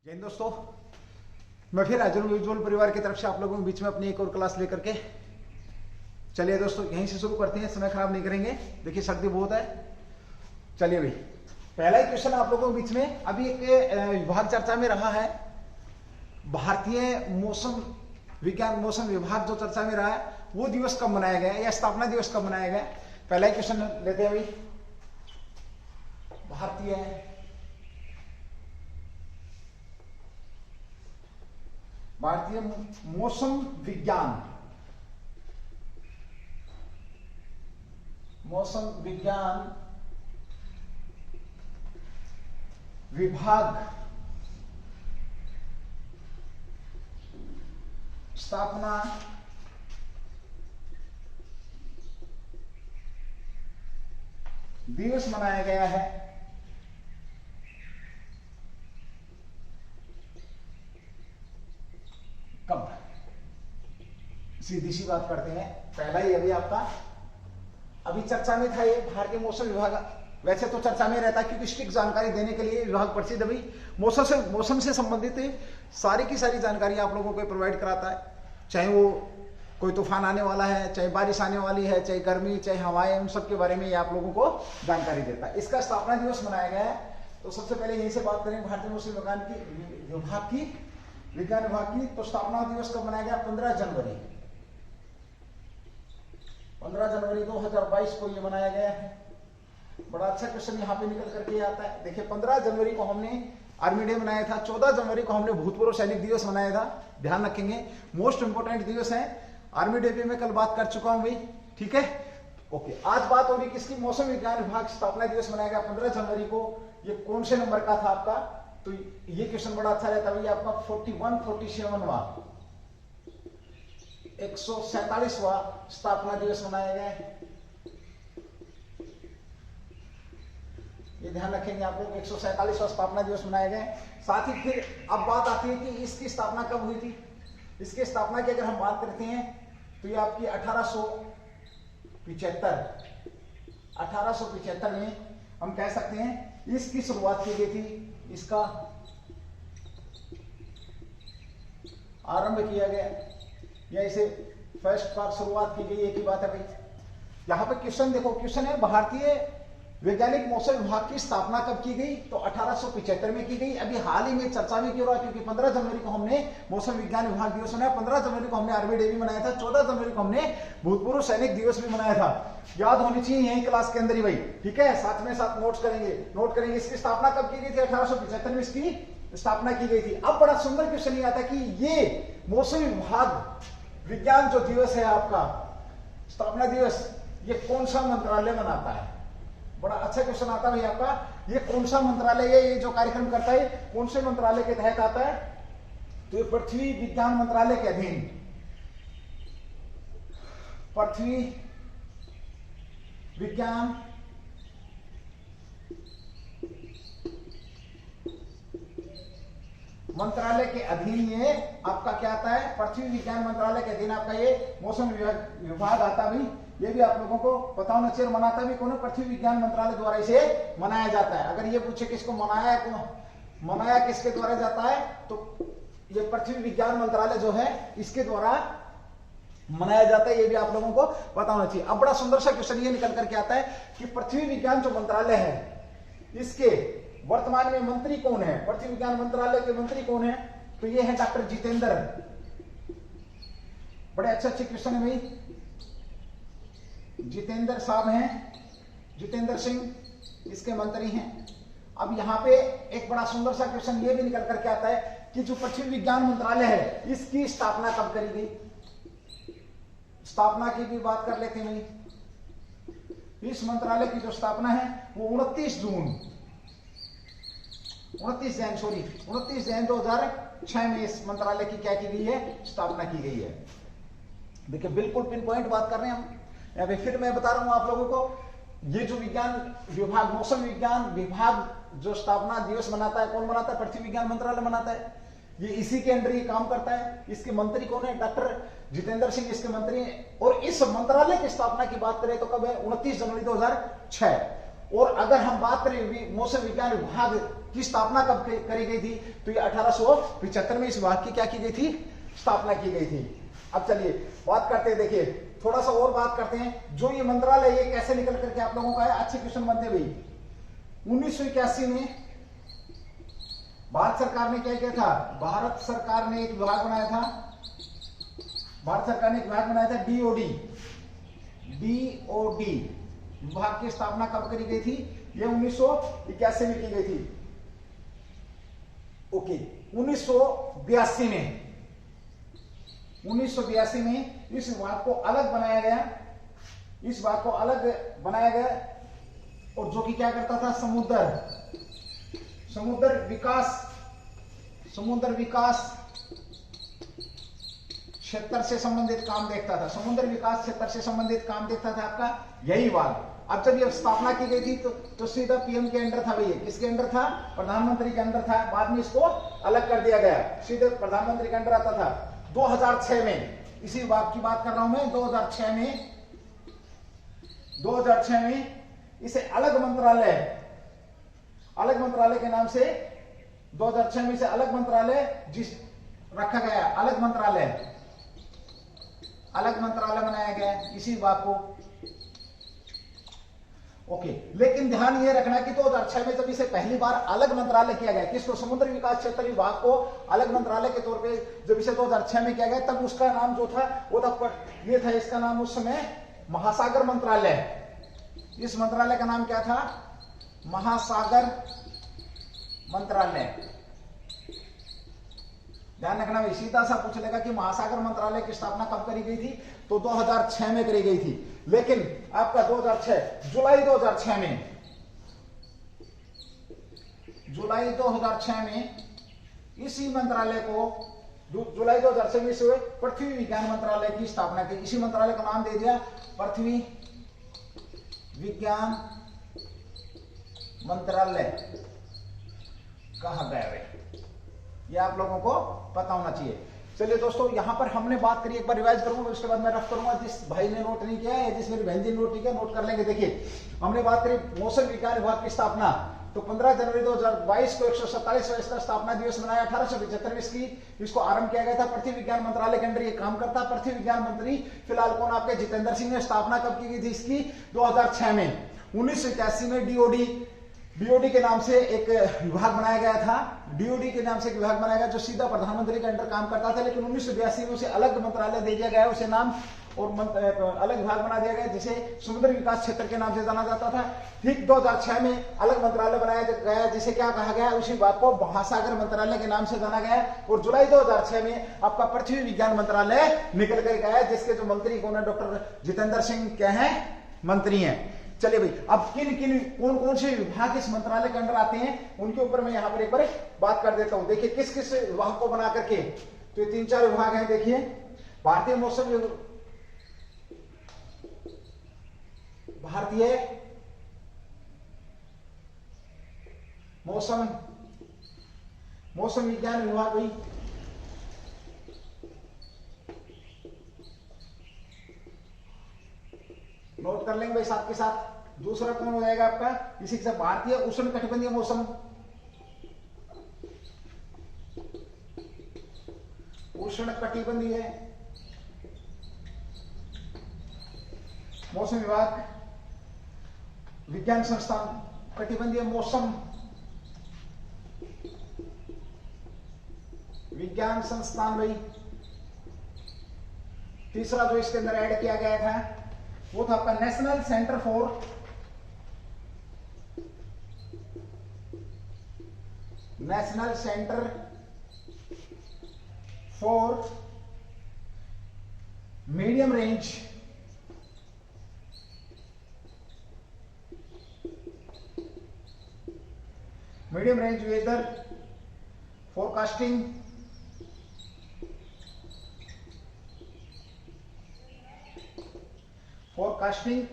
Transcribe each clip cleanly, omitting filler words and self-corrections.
जय हिंद दोस्तों, मैं फिर हाजिर हूँ उज्ज्वल परिवार की तरफ से आप लोगों के बीच में अपनी एक और क्लास लेकर के। चलिए दोस्तों, यहीं से शुरू करते हैं, समय खराब नहीं करेंगे। देखिए सर्दी बहुत है। चलिए भाई, पहला ही क्वेश्चन आप लोगों के बीच में। अभी एक विभाग चर्चा में रहा है, भारतीय मौसम विज्ञान मौसम विभाग जो चर्चा में रहा है, वो दिवस कब मनाया गया या स्थापना दिवस कब मनाया गया। पहला ही क्वेश्चन लेते हैं भाई। भारतीय मौसम विज्ञान विभाग स्थापना दिवस मनाया गया है कब। सीधी सी बात करते हैं। पहला ही अभी आपका अभी चर्चा में था ये भारतीय मौसम विभाग। वैसे तो चर्चा में रहता है क्योंकि स्ट्रिक्ट जानकारी देने के लिए विभाग प्रसिद्ध अभी मौसम से संबंधित सारी की सारी जानकारी आप लोगों को प्रोवाइड कराता है। चाहे वो कोई तूफान आने वाला है, चाहे बारिश आने वाली है, चाहे गर्मी, चाहे हवाएं, उन सब के बारे में ये आप लोगों को जानकारी देता है। इसका स्थापना दिवस मनाया गया है। तो सबसे पहले यहीं से बात करें भारतीय मौसम विज्ञान विभाग की। तो स्थापना दिवस कब मनाया गया? 15 जनवरी 2022 को ये मनाया गया है। बड़ा अच्छा क्वेश्चन यहाँ पे निकल करके आता है। देखिए 15 जनवरी को हमने आर्मी डे मनाया था, 14 जनवरी को हमने भूतपूर्व सैनिक दिवस मनाया था। ध्यान रखेंगे, मोस्ट इंपोर्टेंट दिवस है। आर्मी डे पे मैं कल बात कर चुका हूं भाई, ठीक है। ओके, आज बात हो रही किसकी? मौसम विज्ञान विभाग स्थापना दिवस मनाया गया 15 जनवरी को। ये कौन से नंबर का था आपका? तो ये क्वेश्चन बड़ा अच्छा रहता है आपका 47वां 147वां स्थापना दिवस मनाया गया है। ये ध्यान रखेंगे आप लोग, 147वां स्थापना दिवस मनाया गया है। साथ ही फिर अब बात आती है कि इसकी स्थापना कब हुई थी। इसकी स्थापना की अगर हम बात करते हैं तो ये आपकी 1875 में हम कह सकते हैं इसकी शुरुआत की गई थी। इसका आरंभ किया गया या इसे फर्स्ट बार शुरुआत की गई, एक ही बात है भाई। यहां पे क्वेश्चन देखो, क्वेश्चन है भारतीय वैज्ञानिक मौसम विभाग की स्थापना कब की गई? तो 1875 में की गई। अभी हाल ही में चर्चा में क्यों रहा? क्योंकि 15 जनवरी को हमने मौसम विज्ञान विभाग दिवस मनाया, 15 जनवरी को हमने आर्मी डे भी मनाया था, 14 जनवरी को हमने भूतपूर्व सैनिक दिवस भी मनाया था। याद होनी चाहिए यही क्लास के अंदर ही भाई, ठीक है। साथ में साथ नोट करेंगे। इसकी स्थापना कब की गई थी? 1875 में इसकी स्थापना की गई थी। अब बड़ा सुंदर क्वेश्चन ये आता है कि ये मौसम विभाग विज्ञान जो दिवस है आपका स्थापना दिवस, ये कौन सा मंत्रालय मनाता है? बड़ा अच्छा क्वेश्चन आता है भाई आपका। ये कौन सा मंत्रालय है? ये जो कार्यक्रम करता है कौन से मंत्रालय के तहत आता है? तो ये पृथ्वी विज्ञान मंत्रालय के अधीन, पृथ्वी विज्ञान मंत्रालय के अधीन ये आपका क्या आता है? पृथ्वी विज्ञान मंत्रालय के अधीन आपका ये मौसम विभाग आता है भाई। ये भी आप लोगों को पता होना चाहिए। मनाता भी कौन है? पृथ्वी विज्ञान मंत्रालय द्वारा इसे मनाया जाता है। अगर ये पूछे किसको मनाया किसके द्वारा जाता है, तो ये पृथ्वी विज्ञान मंत्रालय जो है इसके द्वारा मनाया जाता है। ये भी आप लोगों को पता होना चाहिए। अब बड़ा सुंदर सा क्वेश्चन ये निकल करके आता है कि पृथ्वी विज्ञान जो मंत्रालय है, इसके वर्तमान में मंत्री कौन है? पृथ्वी विज्ञान मंत्रालय के मंत्री कौन है? तो ये है डॉक्टर जितेंद्र। बड़े अच्छे क्वेश्चन है भाई। जितेंद्र साहब हैं, जितेंद्र सिंह इसके मंत्री हैं। अब यहां पे एक बड़ा सुंदर सा क्वेश्चन ये भी निकल करके आता है कि जो पृथ्वी विज्ञान मंत्रालय है इसकी स्थापना कब करी गई? स्थापना की भी बात कर लेते हैं। इस मंत्रालय की जो स्थापना है वो 29 जैन 2006 में इस मंत्रालय की क्या की गई है? स्थापना की गई है। देखिए बिल्कुल पिन पॉइंट बात कर रहे हैं हम। या फिर मैं बता रहा हूं आप लोगों को, ये जो विज्ञान विभाग मौसम विज्ञान विभाग जो स्थापना दिवस मनाता है, कौन मनाता है? पृथ्वी विज्ञान मंत्रालय मनाता है। ये इसी के अंडर ये काम करता है। इसके मंत्री कौन है? डॉक्टर जितेंद्र सिंह इसके मंत्री हैं। और इस मंत्रालय की स्थापना की बात करें तो कब है? 29 जनवरी 2006। और अगर हम बात करें मौसम विज्ञान विभाग की स्थापना कब करी गई थी? तो ये 1875 में इस विभाग की क्या की गई थी? स्थापना की गई थी। अब चलिए बात करते हैं, देखिए थोड़ा सा और बात करते हैं, जो ये मंत्रालय ये कैसे निकल करके आप लोगों का है, अच्छे क्वेश्चन बनते भाई। 1981 में भारत सरकार ने क्या किया था? भारत सरकार ने एक विभाग बनाया था, भारत सरकार ने एक विभाग बनाया था डीओडी। डीओडी विभाग की स्थापना कब करी गई थी? ये 1981 में की गई थी। ओके, 1982 में 1982 में इस विभाग को अलग बनाया गया, इस विभाग को अलग बनाया गया, और जो कि क्या करता था? समुद्र विकास क्षेत्र से संबंधित काम देखता था। समुद्र विकास क्षेत्र से संबंधित काम देखता था आपका यही विभाग। अब जब ये स्थापना की गई थी तो सीधा पीएम के अंडर था भैया। किसके अंडर था? प्रधानमंत्री के अंडर था। बाद में इसको अलग कर दिया गया, सीधे प्रधानमंत्री के अंडर आता था। 2006 में, इसी विभाग की बात कर रहा हूं मैं, 2006 में इसे अलग मंत्रालय के नाम से 2006 में इसे अलग मंत्रालय जिस रखा गया, अलग मंत्रालय बनाया गया इसी विभाग को। ओके, लेकिन ध्यान ये रखना कि 2006 में जब इसे पहली बार अलग मंत्रालय किया गया, किसको? समुद्र विकास क्षेत्र विभाग को अलग मंत्रालय के तौर पे जब इसे 2006 में किया गया, तब उसका नाम जो था वो था, ये था इसका नाम उस समय महासागर मंत्रालय। इस मंत्रालय का नाम क्या था? महासागर मंत्रालय। ध्यान रखना भाई, सीधा सा पूछ लेगा कि महासागर मंत्रालय की स्थापना कब करी गई थी? तो 2006 में करी गई थी। लेकिन आपका 2006 जुलाई 2006 में इसी मंत्रालय को जुलाई 2006 में से पृथ्वी विज्ञान मंत्रालय की स्थापना की। इसी मंत्रालय का नाम दे दिया पृथ्वी विज्ञान मंत्रालय कहा गया है, ये आप लोगों को पता होना चाहिए। चलिए दोस्तों, यहां पर हमने बात करी, एक बार रिवाइज करूंगा, उसके बाद मैं रफ करूंगा। जिस भाई ने नोट नहीं किया है, जिस मेरी बहन जी ने नोट नहीं किया, नोट कर लेंगे। देखिए, हमने बात करी मौसम विज्ञान विभाग की स्थापना, तो 15 जनवरी 2022 को 147वां इसका स्थापना दिवस मनाया। 1875 में इसको आरंभ किया गया था। पृथ्वी विज्ञान मंत्रालय के अंदर ये काम करता। पृथ्वी विज्ञान मंत्री फिलहाल कौन? आपके जितेंद्र सिंह ने। स्थापना कब की गई थी इसकी? 2006 में। 1981 में डीओडी के नाम से एक विभाग बनाया गया था। डीओडी के नाम से एक विभाग बनाया गया जो सीधा प्रधानमंत्री के अंडर काम करता था। लेकिन 1982 में उसे अलग मंत्रालय दे दिया गया, उसे नाम और अलग विभाग बना दिया गया, जिसे समुद्र विकास क्षेत्र के नाम से जाना जाता था। ठीक 2006 में अलग मंत्रालय बनाया गया, जिसे क्या कहा गया? उसी विभाग को महासागर मंत्रालय के नाम से जाना गया। और जुलाई 2006 में आपका पृथ्वी विज्ञान मंत्रालय निकल कर गया, जिसके जो मंत्री कौन है? डॉक्टर जितेंद्र सिंह क्या है? मंत्री हैं। चलिए भाई, अब कौन कौन से विभाग इस मंत्रालय के अंदर आते हैं, उनके ऊपर मैं यहां पर एक बार बात कर देता हूं। देखिए किस किस विभाग को बना करके, तो ये 3-4 विभाग हैं। देखिए, भारतीय मौसम विज्ञान विभाग भाई, नोट कर लेंगे भाई साथ के साथ। दूसरा कौन हो जाएगा आपका? इसी के साथ भारतीय उष्णकटिबंधीय मौसम विभाग, विज्ञान संस्थान, कटिबंधीय मौसम विज्ञान संस्थान भाई। तीसरा जो इसके अंदर ऐड किया गया था वो था आपका national centre for medium range weather forecasting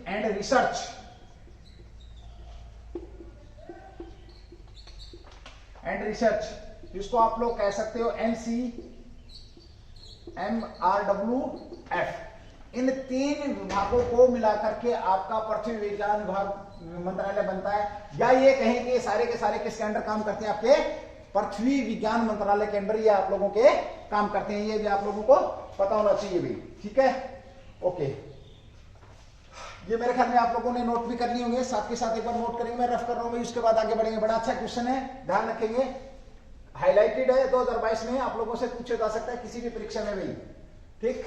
and research. इसको आप लोग कह सकते हो NCMRWF, इन 3 विभागों को मिलाकर के आपका पृथ्वी विज्ञान विभाग मंत्रालय बनता है, या ये कहें कि सारे के सारे किसके अंडर काम करते हैं, आपके पृथ्वी विज्ञान मंत्रालय के अंडर ये आप लोगों के काम करते हैं। ये भी आप लोगों को पता होना चाहिए भी, ठीक है। ओके, ये मेरे ख्याल में आप लोगों ने नोट भी कर लिए होंगे, साथ के साथ एक बार नोट करेंगे, मैं रफ कर रहा हूं भाई, उसके बाद आगे बढ़ेंगे। बड़ा अच्छा क्वेश्चन है, ध्यान रखेंगे, हाईलाइटेड है, 2022 में आप लोगों से पूछा जा सकता है किसी भी परीक्षा में भाई, ठीक।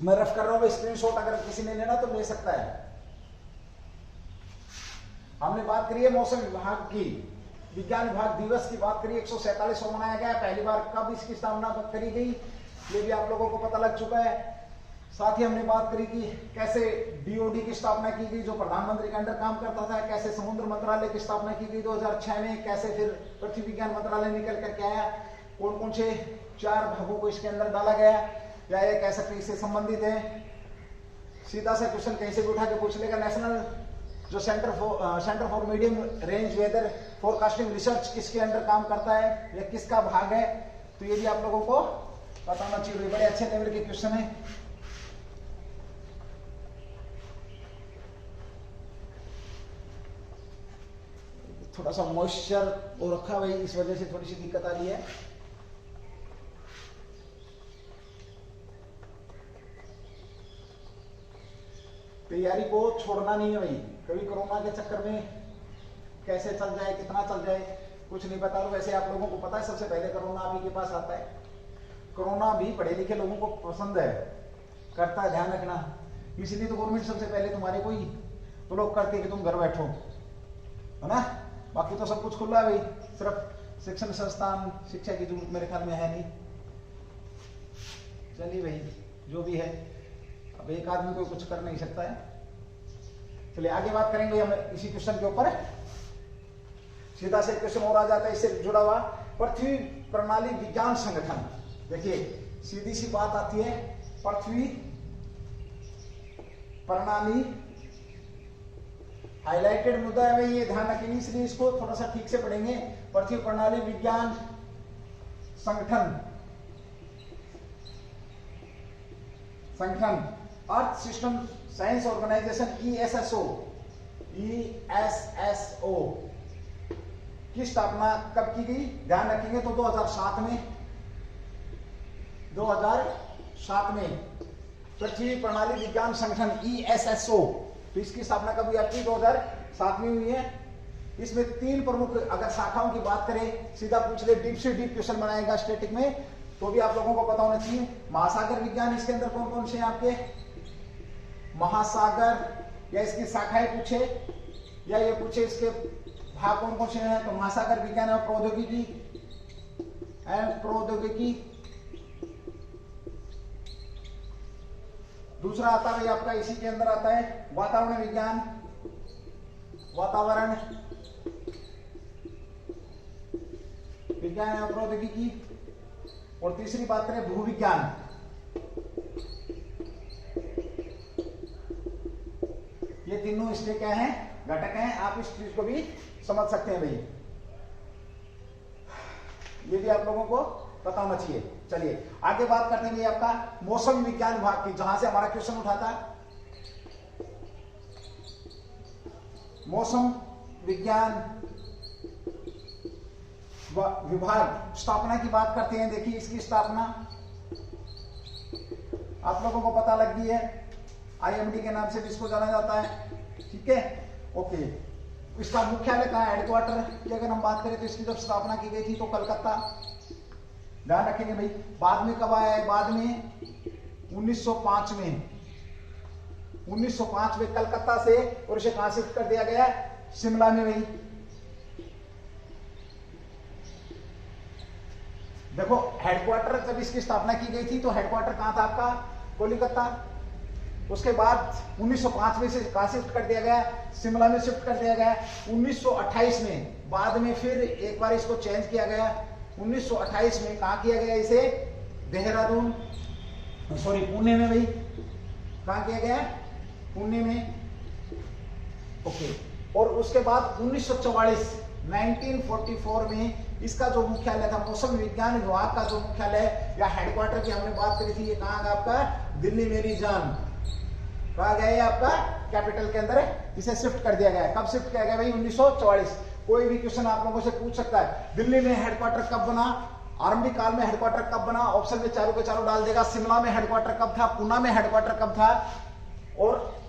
मैं रफ कर रहा हूं, स्क्रीनशॉट अगर किसी ने लेना तो ले सकता है। हमने बात करी है मौसम विभाग की, विज्ञान विभाग दिवस की बात करी, 147वां मनाया गया, पहली बार कब इसकी स्थापना करी गई ये भी आप लोगों को पता लग चुका है। साथ ही हमने बात करी कि कैसे डीओडी की स्थापना की गई जो प्रधानमंत्री के अंडर काम करता था, कैसे समुद्र मंत्रालय की स्थापना की गई 2006 में, कैसे फिर पृथ्वी विज्ञान मंत्रालय निकल करके आया, कौन कौन से 4 भागों को इसके अंदर डाला गया, या ये कह सकते इससे संबंधित है। सीधा सा क्वेश्चन कहीं से भी उठा के पूछ लेगा, नेशनल जो centre for medium range weather forecasting research किसके अंडर काम करता है या किसका भाग है, तो ये भी आप लोगों को पता होना चाहिए। बड़े अच्छे लेवल के क्वेश्चन है। थोड़ा सा मॉइस्चर हो रखा भाई, इस वजह से थोड़ी सी दिक्कत आ रही है। तैयारी को छोड़ना नहीं है भाई, कभी कोरोना के चक्कर में कैसे चल जाए, कितना चल जाए कुछ नहीं पता। तो वैसे आप लोगों को पता है सबसे पहले कोरोना आप ही के पास आता है। कोरोना भी पढ़े लिखे लोगों को पसंद है, करता है, ध्यान रखना। इसलिए तो गवर्नमेंट सबसे पहले तुम्हारे को ही तो लोग करते हैं कि तुम घर बैठो, है ना। बाकी तो सब कुछ खुला है भाई, सिर्फ शिक्षण संस्थान शिक्षा की जरूरत मेरे ख्याल में है नहीं। चलिए भाई जो भी है, अब एक आदमी कोई कुछ कर नहीं सकता है। चलिए आगे बात करेंगे हम इसी क्वेश्चन के ऊपर। सीधा से क्वेश्चन और आ जाता है इससे जुड़ा हुआ, पृथ्वी प्रणाली विज्ञान संगठन। देखिए सीधी सी बात आती है, पृथ्वी प्रणाली हाईलाइटेड मुद्दा है भाई, ये ध्यान रखेंगे, इसलिए इसको थोड़ा सा ठीक से पढ़ेंगे। पृथ्वी प्रणाली विज्ञान संगठन, earth system science organisation ESSO की स्थापना कब की गई, ध्यान रखेंगे तो 2007 में पृथ्वी प्रणाली विज्ञान संगठन ESSO, तो इसकी स्थापना कब हुई आपकी 2007 में हुई है। इसमें 3 प्रमुख अगर शाखाओं की बात करें, सीधा पूछ ले, डीप से डीप क्वेश्चन बनाएगा स्टैटिक में, तो भी आप लोगों को पता होना चाहिए। महासागर विज्ञान, इसके अंदर कौन कौन से हैं आपके महासागर, या इसकी शाखाएं पूछे या ये पूछे इसके भाग कौन कौन से हैं, तो महासागर विज्ञान और प्रौद्योगिकी। दूसरा आता है आपका इसी के अंदर आता है वातावरण विज्ञान, वातावरण विज्ञान और प्रौद्योगिकी। और तीसरी बात करें भूविज्ञान, ये तीनों इसके क्या हैं, घटक हैं। आप इस चीज को भी समझ सकते हैं भाई, ये भी आप लोगों को पता होना चाहिए। चलिए आगे बात करते हैं आपका मौसम विज्ञान विभाग की, जहां से हमारा क्वेश्चन उठा था। मौसम विज्ञान विभाग स्थापना की बात करते हैं। देखिए इसकी स्थापना आप लोगों को पता लग गई है, IMD के नाम से भी इसको जाना जाता है, ठीक है। ओके, इसका मुख्यालय कहाँ है, हेडक्वार्टर की अगर हम बात करें तो इसकी जब स्थापना की गई थी तो कलकत्ता, ध्यान रखेंगे भाई। बाद में कब आया है, बाद में 1905 में 1905 में कलकत्ता से, और इसे कहां शिफ्ट कर दिया गया, शिमला में भाई। देखो हेडक्वार्टर जब इसकी स्थापना की गई थी तो हेडक्वार्टर कहां था आपका, कोलकाता। उसके बाद 1905 में से कहां शिफ्ट कर दिया गया, शिमला में शिफ्ट कर दिया गया। 1928 में बाद में फिर एक बार इसको चेंज किया गया। 1928 में कहा किया गया इसे, देहरादून, सॉरी पुणे में भाई, कहा किया गया, पुणे में। ओके, और उसके बाद 1944 1944 में इसका जो मुख्यालय था, मौसम विज्ञान विभाग का जो मुख्यालय या हेडक्वार्टर की हमने बात करी थी, ये कहाँ है आपका? दिल्ली मेरी जान। कहा गया है आपका कैपिटल के अंदर है, इसे शिफ्ट कर दिया गया है। कब शिफ्ट किया गया भाई? 1944। कोई भी क्वेश्चन आप लोगों से पूछ सकता है, दिल्ली में हेडक्वार्टर कब बना, आरंभिक काल में हेडक्वार्टर कब बना, ऑप्शन में चारों के चारों डाल देगा। शिमला में हेडक्वार्टर कब था, पुणे में हेडक्वार्टर कब था, और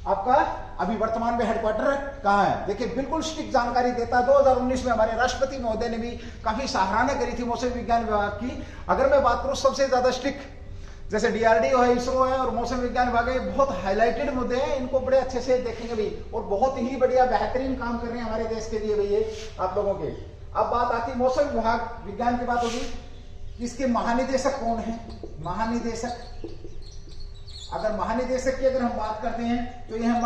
आपका अभी वर्तमान में हेडक्वार्टर कहां है। देखिए बिल्कुल स्ट्रिक्ट जानकारी देता है। 2019 में हमारे राष्ट्रपति महोदय ने भी काफी सराहना करी थी मौसम विज्ञान विभाग की। अगर मैं बात करूं सबसे ज्यादा स्ट्रिक्ट, जैसे डीआरडीओ है, इसरो है और मौसम विज्ञान विभाग है, बहुत हाईलाइटेड मुद्दे हैं, इनको बड़े अच्छे से देखेंगे भी, और बहुत ही बढ़िया बेहतरीन काम कर रहे हैं हमारे देश के लिए भाई ये आप लोगों के। अब बात आती है मौसम विभाग विज्ञान की बात होगी, इसके महानिदेशक कौन है? महानिदेशक, अगर महानिदेशक की अगर हम बात करते हैं तो यह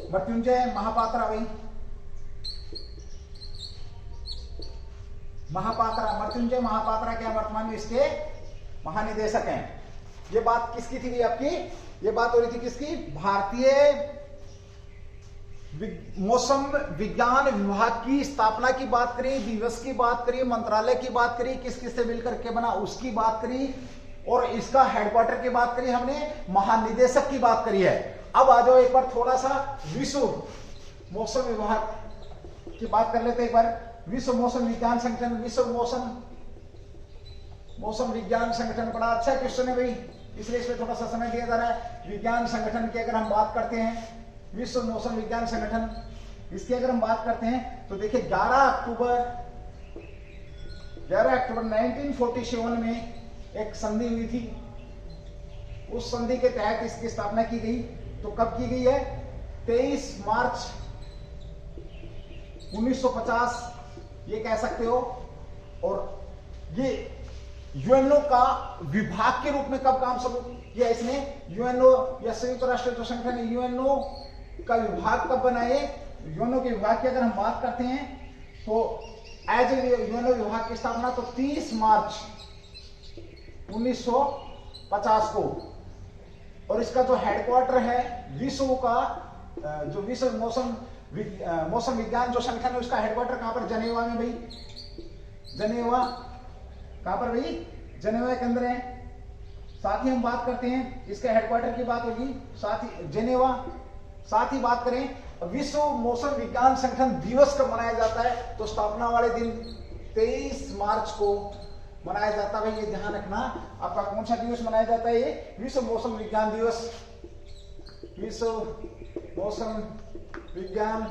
मृत्युंजय महापात्रा भाई, मृत्युंजय महापात्रा क्या वर्तमान में इसके महानिदेशक हैं। ये बात किसकी थी भी आपकी? ये बात हो रही थी किसकी? भारतीय मौसम विज्ञान विभाग की स्थापना की बात करी, दिवस की बात करी, मंत्रालय की बात करी, किस किस से मिलकर के बना उसकी बात करी, और इसका हेडक्वार्टर की बात करी हमने, महानिदेशक की बात करी है। अब आ जाओ एक बार थोड़ा सा विश्व मौसम विभाग की बात कर लेते हैं एक बार। विश्व मौसम विज्ञान संगठन, विश्व मौसम विज्ञान संगठन बड़ा अच्छा क्वेश्चन है भाई, इसलिए इसमें थोड़ा सा समय दिया जा रहा है। विज्ञान संगठन की अगर हम बात करते हैं, विश्व मौसम विज्ञान संगठन, इसकी अगर हम बात करते हैं तो देखिए 11 अक्टूबर 1947 में एक संधि हुई थी। उस संधि के तहत इसकी स्थापना की गई। तो कब की गई है? 23 मार्च 1950 ये कह सकते हो। और ये यूएनओ का विभाग के रूप में कब काम शुरू किया इसने? यूएनओ या संयुक्त राष्ट्र जो संगठन है, यूएनओ का विभाग कब बनाए? यूएनओ के विभाग की अगर हम बात करते हैं तो एज यूएनओ विभाग की स्थापना तो 30 मार्च 1950 को। और इसका जो हेडक्वार्टर है विश्व का, जो विश्व मौसम विज्ञान जो संगठन है उसका हेडक्वार्टर कहां पर? जनेवा में भाई। जनेवा कहां पर भाई? जनेवा के अंदर है। साथ ही हम बात करते हैं इसके हेडक्वार्टर की बात होगी, साथ ही जनेवा। साथ ही बात करें विश्व मौसम विज्ञान संगठन दिवस कब मनाया जाता है? तो स्थापना वाले दिन 23 मार्च को मनाया जाता है। ये ध्यान रखना, आपका कौन सा दिवस मनाया जाता है? ये विश्व मौसम विज्ञान दिवस। विश्व मौसम विज्ञान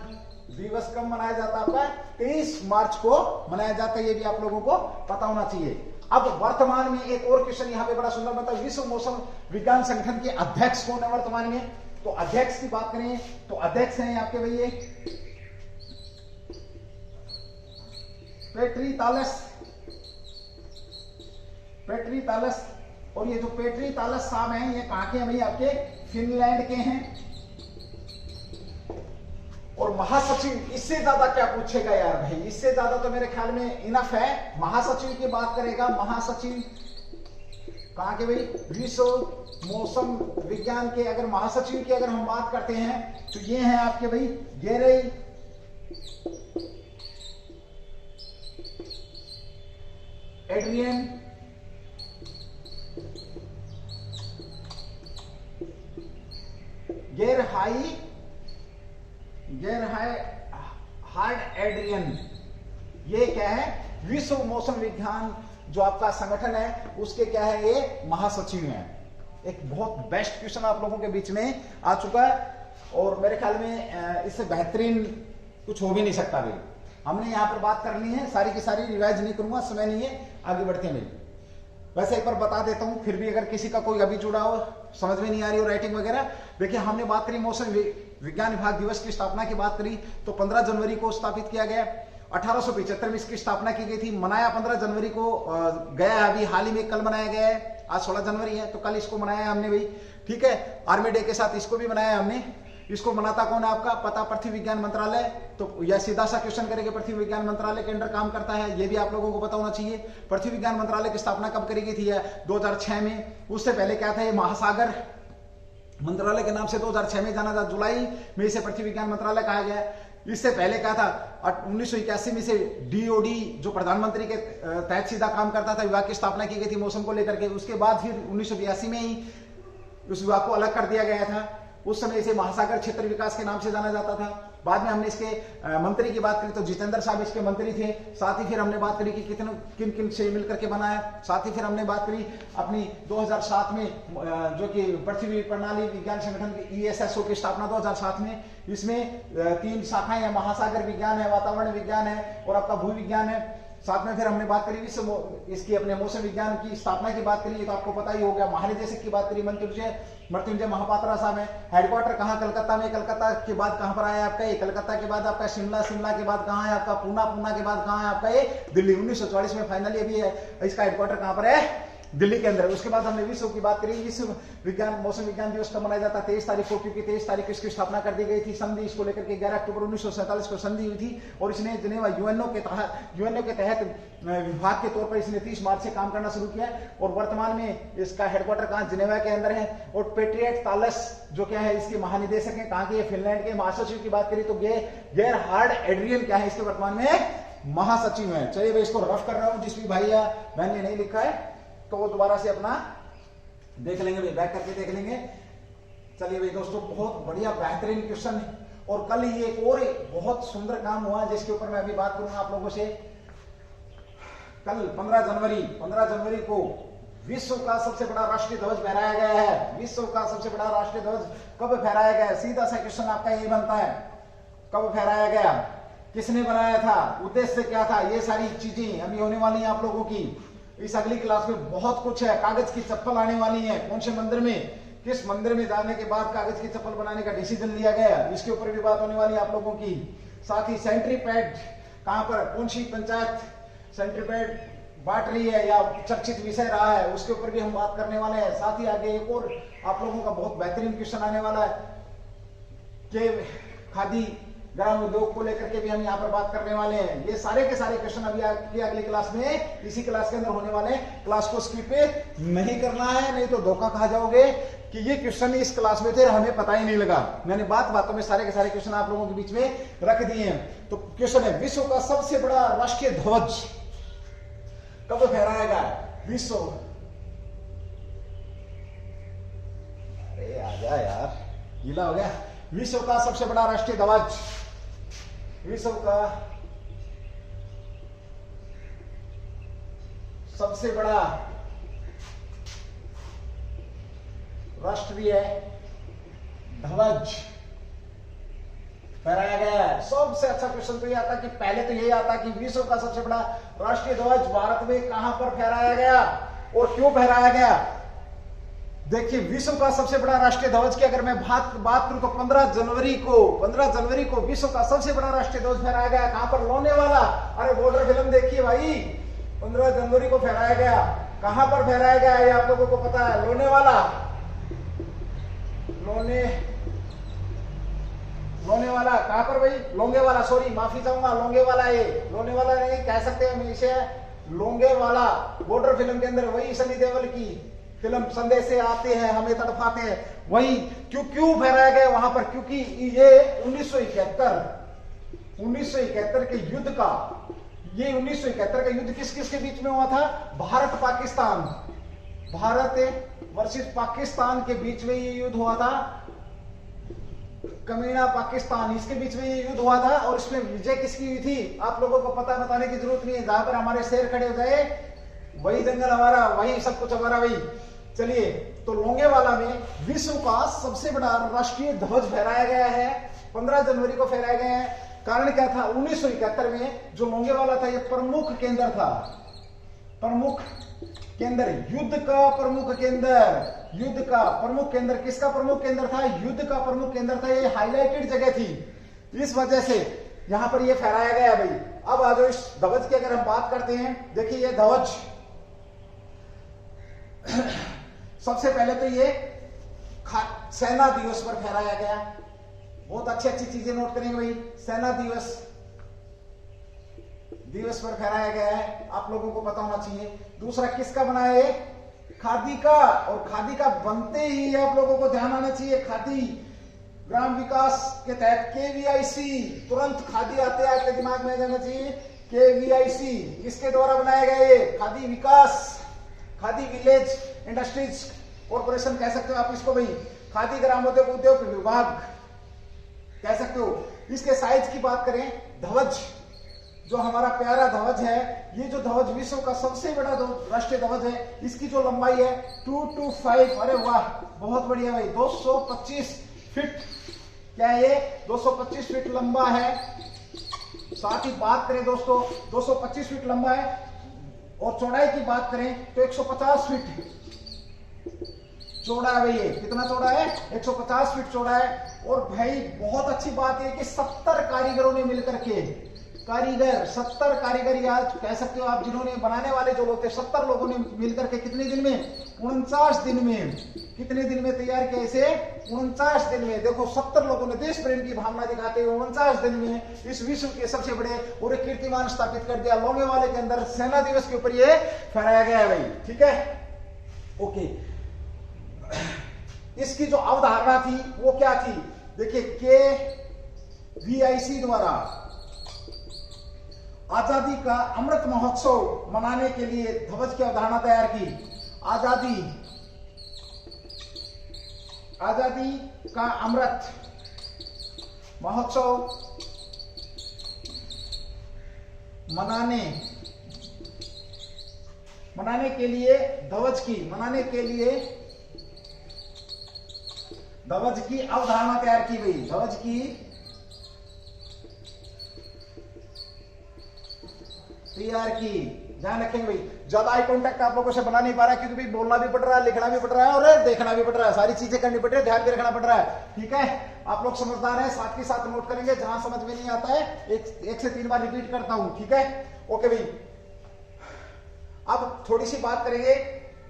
दिवस कब मनाया जाता है? आपका 23 मार्च को मनाया जाता है। ये भी आप लोगों को पता होना चाहिए। अब वर्तमान में एक और क्वेश्चन यहाँ पे बड़ा सुंदर बनता है, विश्व मौसम विज्ञान संगठन के अध्यक्ष कौन है वर्तमान में? तो अध्यक्ष की बात करें तो अध्यक्ष हैं आपके भैया पेट्री तालस। और ये जो पेट्री तालस साहब हैं ये कहां के हैं भैया? आपके फिनलैंड के हैं। और महासचिव, इससे ज्यादा क्या पूछेगा यार भाई? इससे ज्यादा तो मेरे ख्याल में इनफ है। महासचिव की बात करेगा, महासचिव कहां के भाई? विश्व मौसम विज्ञान के। अगर महासचिव की अगर हम बात करते हैं तो ये हैं आपके भाई गेरे एड्रियन हार्ड एड्रियन। ये क्या है? विश्व मौसम विज्ञान जो आपका संगठन है उसके क्या है? ये महासचिव हैं। एक बहुत बेस्ट क्वेश्चन आप लोगों के बीच में आ चुका है और मेरे ख्याल में इससे बेहतरीन कुछ हो भी नहीं सकता भाई। हमने यहाँ पर बात करनी है, सारी की सारी रिवाइज नहीं करूंगा, समय नहीं है, आगे बढ़ते हैं भाई। वैसे एक बार बता देता हूं, फिर भी अगर किसी का कोई अभी जुड़ा हो, समझ में नहीं आ रही हो राइटिंग वगैरह, देखिए हमने बात करी मौसम विज्ञान विभाग दिवस की स्थापना की बात करी तो 15 जनवरी को स्थापित किया गया। 1875 में इसकी स्थापना की गई थी। मनाया 15 जनवरी को गया है, अभी हाल ही में कल मनाया गया है। आज 16 जनवरी है तो कल इसको मनाया हमने भाई, ठीक है। आर्मी डे के साथ इसको भी मनाया हमने। इसको मनाता कौन है आपका? पता पृथ्वी विज्ञान मंत्रालय। तो यह सीधा सा क्वेश्चन करेंगे, पृथ्वी विज्ञान मंत्रालय के अंडर काम करता है, ये भी आप लोगों को पता होना चाहिए। पृथ्वी विज्ञान मंत्रालय की स्थापना कब करी गई थी? 2006 में। उससे पहले क्या था? ये मंत्रालय के नाम से 2006 में जाना था। जुलाई में इसे पृथ्वी विज्ञान मंत्रालय कहा गया। इससे पहले क्या था, 1981 में से डीओडी जो प्रधानमंत्री के तहत सीधा काम करता था, विभाग की स्थापना की गई थी मौसम को लेकर के। उसके बाद फिर 1982 में ही उस विभाग को अलग कर दिया गया था। उस समय इसे महासागर क्षेत्र विकास के नाम से जाना जाता था। बाद में हमने इसके मंत्री की बात करी तो जितेंद्र साहब इसके मंत्री थे। साथ ही फिर हमने बात करी कि किन किन से मिलकर के बनाया। साथ ही फिर हमने बात करी अपनी 2007 में जो कि पृथ्वी प्रणाली विज्ञान संगठन की ESSO की स्थापना 2007 में। इसमें 3 शाखाएं हैं, महासागर विज्ञान है, वातावरण विज्ञान है और आपका भू विज्ञान है। साथ में फिर हमने बात करी इसकी अपने मौसम विज्ञान की स्थापना की बात करी, तो आपको पता ही हो गया। महानिदेशक की बात करी मृत्युंजय महापात्रा साहब है। हेडक्वार्टर कहाँ, कलकत्ता में। कलकत्ता के बाद कहाँ पर आया आपका ये, कलकत्ता के बाद आपका शिमला, शिमला के बाद कहाँ है आपका पूना, पूना के बाद कहाँ है आपका ये दिल्ली। 1944 में फाइनली अभी है इसका हेडक्वार्टर कहाँ पर है, दिल्ली के अंदर। उसके बाद हमने विश्व की बात करी। विश्व विज्ञान मौसम विज्ञान दिवस कब मनाया जाता है, 23 तारीख को, क्योंकि 23 तारीख को इसकी स्थापना कर दी गई थी। संधि इसको लेकर के 11 अक्टूबर 1947 को संधि हुई थी और इसने जिनेवा यूएनओ के तहत विभाग के तौर पर इसने 30 मार्च से काम करना शुरू किया और वर्तमान में इसका हेडक्वार्टर कहाँ, जिनेवा के अंदर है। और पेट्रियट तालस जो क्या है इसके महानिदेशक है, कहाँ के, फिनलैंड के। महासचिव की बात करी तो गेरहार्ड एड्रियन क्या है इसके वर्तमान में महासचिव है। चलिए मैं इसको रफ कर रहा हूं, जिस भी भाई या बहन ने नहीं लिखा है तो वो दोबारा से अपना देख लेंगे, बैक करके देख लेंगे। चलिए भाई दोस्तों, बहुत बढ़िया बेहतरीन क्वेश्चन है। और कल ये एक और बहुत सुंदर काम हुआ जिसके ऊपर मैं अभी बात करूंगा आप लोगों से। कल 15 जनवरी को विश्व का सबसे बड़ा राष्ट्रीय ध्वज फहराया गया है। विश्व का सबसे बड़ा राष्ट्रीय ध्वज कब फहराया गया? सीधा सा क्वेश्चन आपका यही बनता है, कब फहराया गया, किसने बनाया था, उद्देश्य क्या था। ये सारी चीजें अभी होने वाली हैं आप लोगों की इस अगली क्लास में। बहुत कुछ है, कागज की चप्पल आने वाली है। कौन से मंदिर में, किस मंदिर में जाने के बाद कागज की चप्पल बनाने का डिसीजन लिया गया, इसके ऊपर भी बात होने वाली है आप लोगों की। साथ ही सेंट्री पैड कहां पर, कौन सी पंचायत सेंट्री पैड बांट रही है या चर्चित विषय रहा है, उसके ऊपर भी हम बात करने वाले हैं। साथ ही आगे एक और आप लोगों का बहुत बेहतरीन क्वेश्चन आने वाला है कि खादी ग्राम उद्योग को लेकर के भी हम यहाँ पर बात करने वाले हैं। ये सारे के सारे क्वेश्चन अभी अगली क्लास में इसी क्लास के अंदर होने वाले हैं। क्लास को स्किप नहीं करना है, नहीं तो धोखा खा जाओगे कि ये क्वेश्चन इस क्लास में थे और हमें पता ही नहीं लगा। मैंने बातों में सारे के सारे क्वेश्चन आप लोगों के बीच में रख दिए हैं। तो क्वेश्चन है, विश्व का सबसे बड़ा राष्ट्रीय ध्वज कब फहराया गया? विश्व, अरे आजा यार, गीला हो गया। विश्व का सबसे बड़ा राष्ट्रीय ध्वज, विश्व का सबसे बड़ा राष्ट्रीय ध्वज फहराया गया है। सबसे अच्छा क्वेश्चन तो ये आता कि पहले तो यही आता कि विश्व का सबसे बड़ा राष्ट्रीय ध्वज भारत में कहां पर फहराया गया और क्यों फहराया गया। देखिए, विश्व का सबसे बड़ा राष्ट्रीय ध्वज की अगर मैं बात करूं तो 15 जनवरी को विश्व का सबसे बड़ा राष्ट्रीय ध्वज फहराया गया। कहां पर? लोनेवाला। अरे बॉर्डर फिल्म देखिए भाई, 15 जनवरी को फहराया गया। कहां पर फहराया गया ये आप लोगों को पता है? लोनेवाला। लोनेवाला कहां पर भाई? लोंगेवाला, सॉरी माफी चाहूंगा, लोंगेवाला। ये लोनेवाला नहीं कह सकते हम, इसे लोंगेवाला। बॉर्डर फिल्म के अंदर वही सनी देओल की फिल्म संदेश से आते हैं हमें तड़पाते हैं, वही क्यों फहराया गया वहां पर? क्योंकि ये 1971 के युद्ध का, ये 1971 का युद्ध किस किस के बीच में हुआ था? भारत वर्सेस पाकिस्तान के बीच में ये युद्ध हुआ था। कमीना पाकिस्तान, इसके बीच में ये युद्ध हुआ था। और इसमें विजय किसकी हुई थी आप लोगों को पता बताने की जरूरत नहीं है। जहां पर हमारे शेर खड़े हो जाए वही जंगल हमारा, वही सब कुछ हमारा। वही चलिए, तो लोंगेवाला में विश्व का सबसे बड़ा राष्ट्रीय ध्वज फहराया गया है। 15 जनवरी को फहराया गया है। कारण क्या था? 1971 में जो लोंगेवाला था ये प्रमुख केंद्र था, प्रमुख केंद्र, युद्ध का प्रमुख केंद्र। किसका प्रमुख केंद्र था? युद्ध का प्रमुख केंद्र था। ये हाईलाइटेड जगह थी, इस वजह से यहां पर ये फहराया गया भाई। अब आ जाओ इस ध्वज की अगर हम बात करते हैं। देखिए ये ध्वज सबसे पहले तो ये सेना दिवस पर फहराया गया। बहुत अच्छी चीजें नोट करेंगे भाई। सेना दिवस पर फहराया गया है, आप लोगों को पता होना चाहिए। दूसरा किसका बनाया है? खादी का, और खादी का बनते ही आप लोगों को ध्यान आना चाहिए, खादी ग्राम विकास के तहत केवीआईसी, तुरंत खादी आते हैं आपके दिमाग में जाना चाहिए। केवीआईसी किसके द्वारा बनाया गया? ये खादी विकास, खादी विलेज इंडस्ट्रीज कॉर्पोरेशन कह सकते हो आप इसको भाई, खादी ग्रामोद्योग उद्योग विभाग कह सकते हो। इसके साइज की बात करें, ध्वज जो हमारा प्यारा ध्वज है, ये जो ध्वज विश्व का सबसे बड़ा राष्ट्रीय ध्वज है, इसकी जो लंबाई है 225, अरे वाह बहुत बढ़िया भाई, 225 फीट, क्या है ये? 225 फीट लंबा है। साथ ही बात करें दोस्तों, 225 फीट लंबा है, और चौड़ाई की बात करें तो 150 फीट चौड़ा है भाई। ये कितना चौड़ा है? 150 फीट चौड़ा है। और भाई बहुत अच्छी बात है कि 70 कारीगरों ने मिलकर के, कारीगर 70 कारीगर, या कह सकते हो आप जिन्होंने बनाने वाले जो लोग थे 70 लोगों ने मिलकर के कितने दिन में? 49 दिन में। कितने दिन में तैयार किया इसे? 49 दिन में। देखो 70 लोगों ने देश प्रेम की भावना दिखाते हुए 49 दिन में इस विश्व के सबसे बड़े पूरे कीर्तिमान स्थापित कर दिया। लोंगेवाले के अंदर सेना दिवस के ऊपर ये फहराया गया है भाई, ठीक है, ओके। इसकी जो अवधारणा थी वो क्या थी? देखिए, केवीआईसी द्वारा आजादी का अमृत महोत्सव मनाने के लिए ध्वज की अवधारणा तैयार की। आजादी का अमृत महोत्सव मनाने के लिए ध्वज की अवधारणा तैयार की गई। ध्वज की तैयार की, ध्यान रखेंगे भाई। ज्यादा आई कॉन्टेक्ट आप लोगों से बना नहीं पा रहा है क्योंकि भाई बोलना भी पड़ रहा है, लिखना भी पड़ रहा है और देखना भी पड़ रहा है, सारी चीजें करनी पड़ रही है, ध्यान भी रखना पड़ रहा है, ठीक है। आप लोग समझदार हैं, साथ के साथ नोट करेंगे, जहां समझ में नहीं आता है एक से 3 बार रिपीट करता हूं, ठीक है, ओके भाई। अब थोड़ी सी बात करेंगे,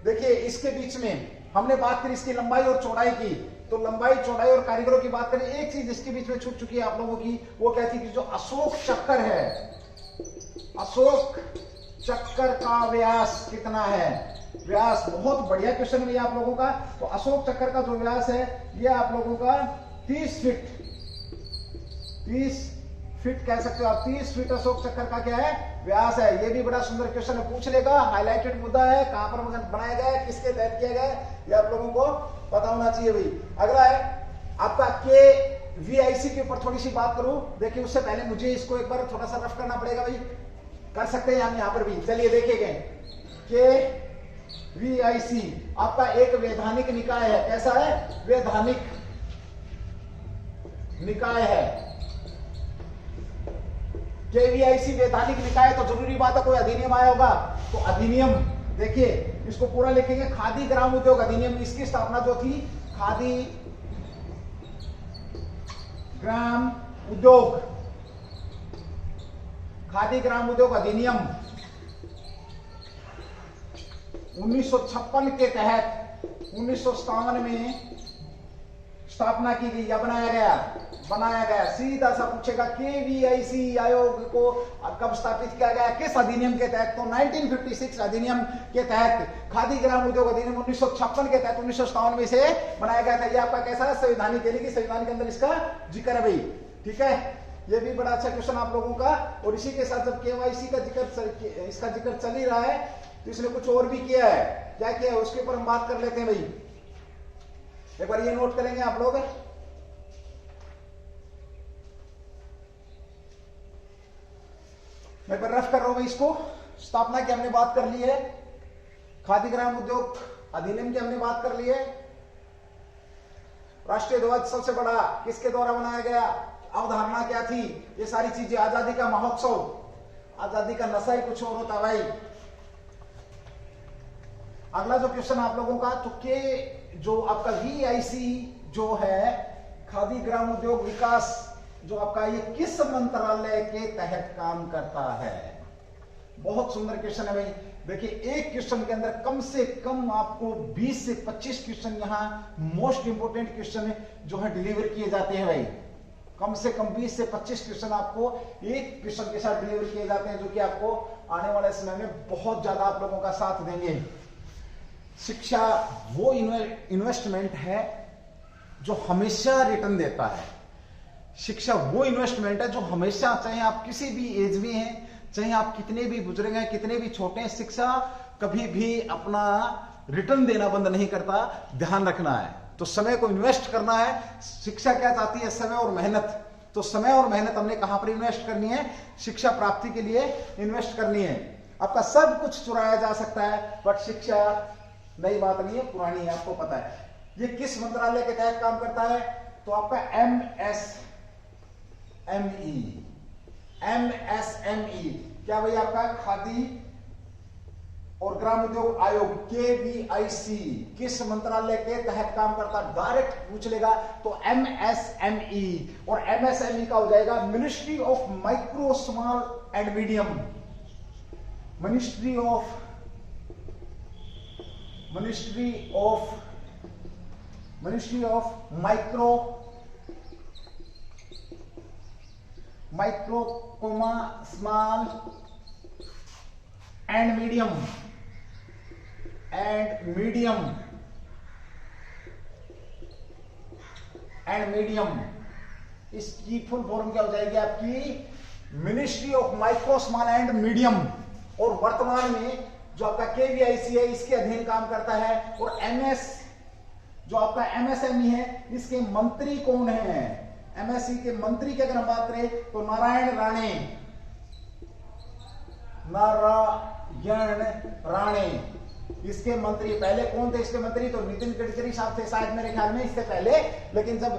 देखिए इसके बीच में हमने बात करी इसकी लंबाई और चौड़ाई की, तो लंबाई चौड़ाई और कारीगरों की बात करें, एक चीज इसके बीच में छूट चुकी है आप लोगों की, वो क्या थी कि जो अशोक चक्र है, अशोक चक्कर का व्यास कितना है? व्यास, बहुत बढ़िया क्वेश्चन है आप लोगों का। तो अशोक चक्कर का जो व्यास है ये आप लोगों का 30 फीट, 30 फीट कह सकते हो आप, 30 फीट अशोक चक्कर का क्या है? व्यास है। ये भी बड़ा सुंदर क्वेश्चन है, पूछ लेगा, हाईलाइटेड मुद्दा है, कहां पर बनाया गया है, किसके तहत किया गया है, ये आप लोगों को पता होना चाहिए भाई। अगला है आपका केवीआईसी के ऊपर थोड़ी सी बात करूं। देखिए उससे पहले मुझे इसको एक बार थोड़ा सा रफ करना पड़ेगा भाई, कर सकते हैं हम यहाँ पर भी, चलिए देखिए। केवीआईसी आपका एक वैधानिक निकाय है, कैसा है? वैधानिक निकाय है। केवीआईसी वैधानिक निकाय, तो जरूरी बात है कोई अधिनियम आया होगा, तो अधिनियम देखिए इसको पूरा लिखेंगे, खादी ग्राम उद्योग अधिनियम। इसकी स्थापना जो थी खादी ग्राम उद्योग, खादी ग्राम उद्योग अधिनियम 1956 के तहत 1957 में स्थापना की गई या बनाया गया। सीधा सा पूछेगा केवीआईसी आयोग को कब स्थापित किया गया, किस अधिनियम के तहत? तो 1956 अधिनियम के तहत, खादी ग्राम उद्योग अधिनियम 1956 के तहत 1957 में से बनाया गया था। ये आपका कैसा है? संवैधानिक, यानी कि संविधान के अंदर इसका जिक्र है भाई, ठीक है। ये भी बड़ा अच्छा क्वेश्चन आप लोगों का। और इसी के साथ जब केवाईसी का इसका जिक्र चल ही रहा है तो इसने कुछ और भी किया है, क्या किया है उसके ऊपर हम बात कर लेते हैं भाई। एक बार ये नोट करेंगे आप लोग, मैं एक बार रफ कर रहा हूं भाई इसको। स्थापना की हमने बात कर ली है, खादी ग्राम उद्योग अधिनियम की हमने बात कर ली है, राष्ट्रीय ध्वज सबसे बड़ा किसके द्वारा बनाया गया, अवधारणा क्या थी, ये सारी चीजें, आजादी का महोत्सव, आजादी का नशा ही कुछ और होता भाई। अगला जो क्वेश्चन आप लोगों का, तो के जो आपका वीआईसी जो है खादी ग्राम उद्योग विकास जो आपका, ये किस मंत्रालय के तहत काम करता है? बहुत सुंदर क्वेश्चन है भाई। देखिए एक क्वेश्चन के अंदर कम से कम आपको 20 से 25 क्वेश्चन यहाँ मोस्ट इंपोर्टेंट क्वेश्चन जो है डिलीवर किए जाते हैं भाई। कम से कम 20 से 25 क्वेश्चन आपको एक क्वेश्चन के साथ डिलीवर किए जाते हैं, जो कि आपको आने वाले समय में बहुत ज्यादा आप लोगों का साथ देंगे। शिक्षा वो इन्वेस्टमेंट है जो हमेशा रिटर्न देता है। शिक्षा वो इन्वेस्टमेंट है जो हमेशा, चाहे आप किसी भी एज में हैं, चाहे आप कितने भी बुजुर्ग हैं, कितने भी छोटे हैं, शिक्षा कभी भी अपना रिटर्न देना बंद नहीं करता। ध्यान रखना है। तो समय को इन्वेस्ट करना है। शिक्षा क्या चाहती है? समय और मेहनत। तो समय और मेहनत हमने कहां पर इन्वेस्ट करनी है? शिक्षा प्राप्ति के लिए इन्वेस्ट करनी है। आपका सब कुछ चुराया जा सकता है, बट शिक्षा नई बात नहीं है, पुरानी है, आपको पता है। ये किस मंत्रालय के तहत काम करता है? तो आपका MSME क्या भाई? आपका खादी और ग्राम उद्योग आयोग KVIC किस मंत्रालय के तहत काम करता है? डायरेक्ट पूछ लेगा तो MSME, और MSME का हो जाएगा ministry of micro small and medium. Ministry of micro small and medium इसकी फुल फॉर्म क्या हो जाएगी आपकी? Ministry of micro small and medium. और वर्तमान में जो आपका KVIC है इसके अधीन काम करता है। और जो आपका MSME है इसके मंत्री कौन है? MSE के मंत्री की अगर हम बात करें तो नारायण राणे इसके मंत्री। पहले कौन थे इसके मंत्री? तो नितिन गडकरी साहब थे शायद, मेरे ख्याल में, इससे पहले। लेकिन जब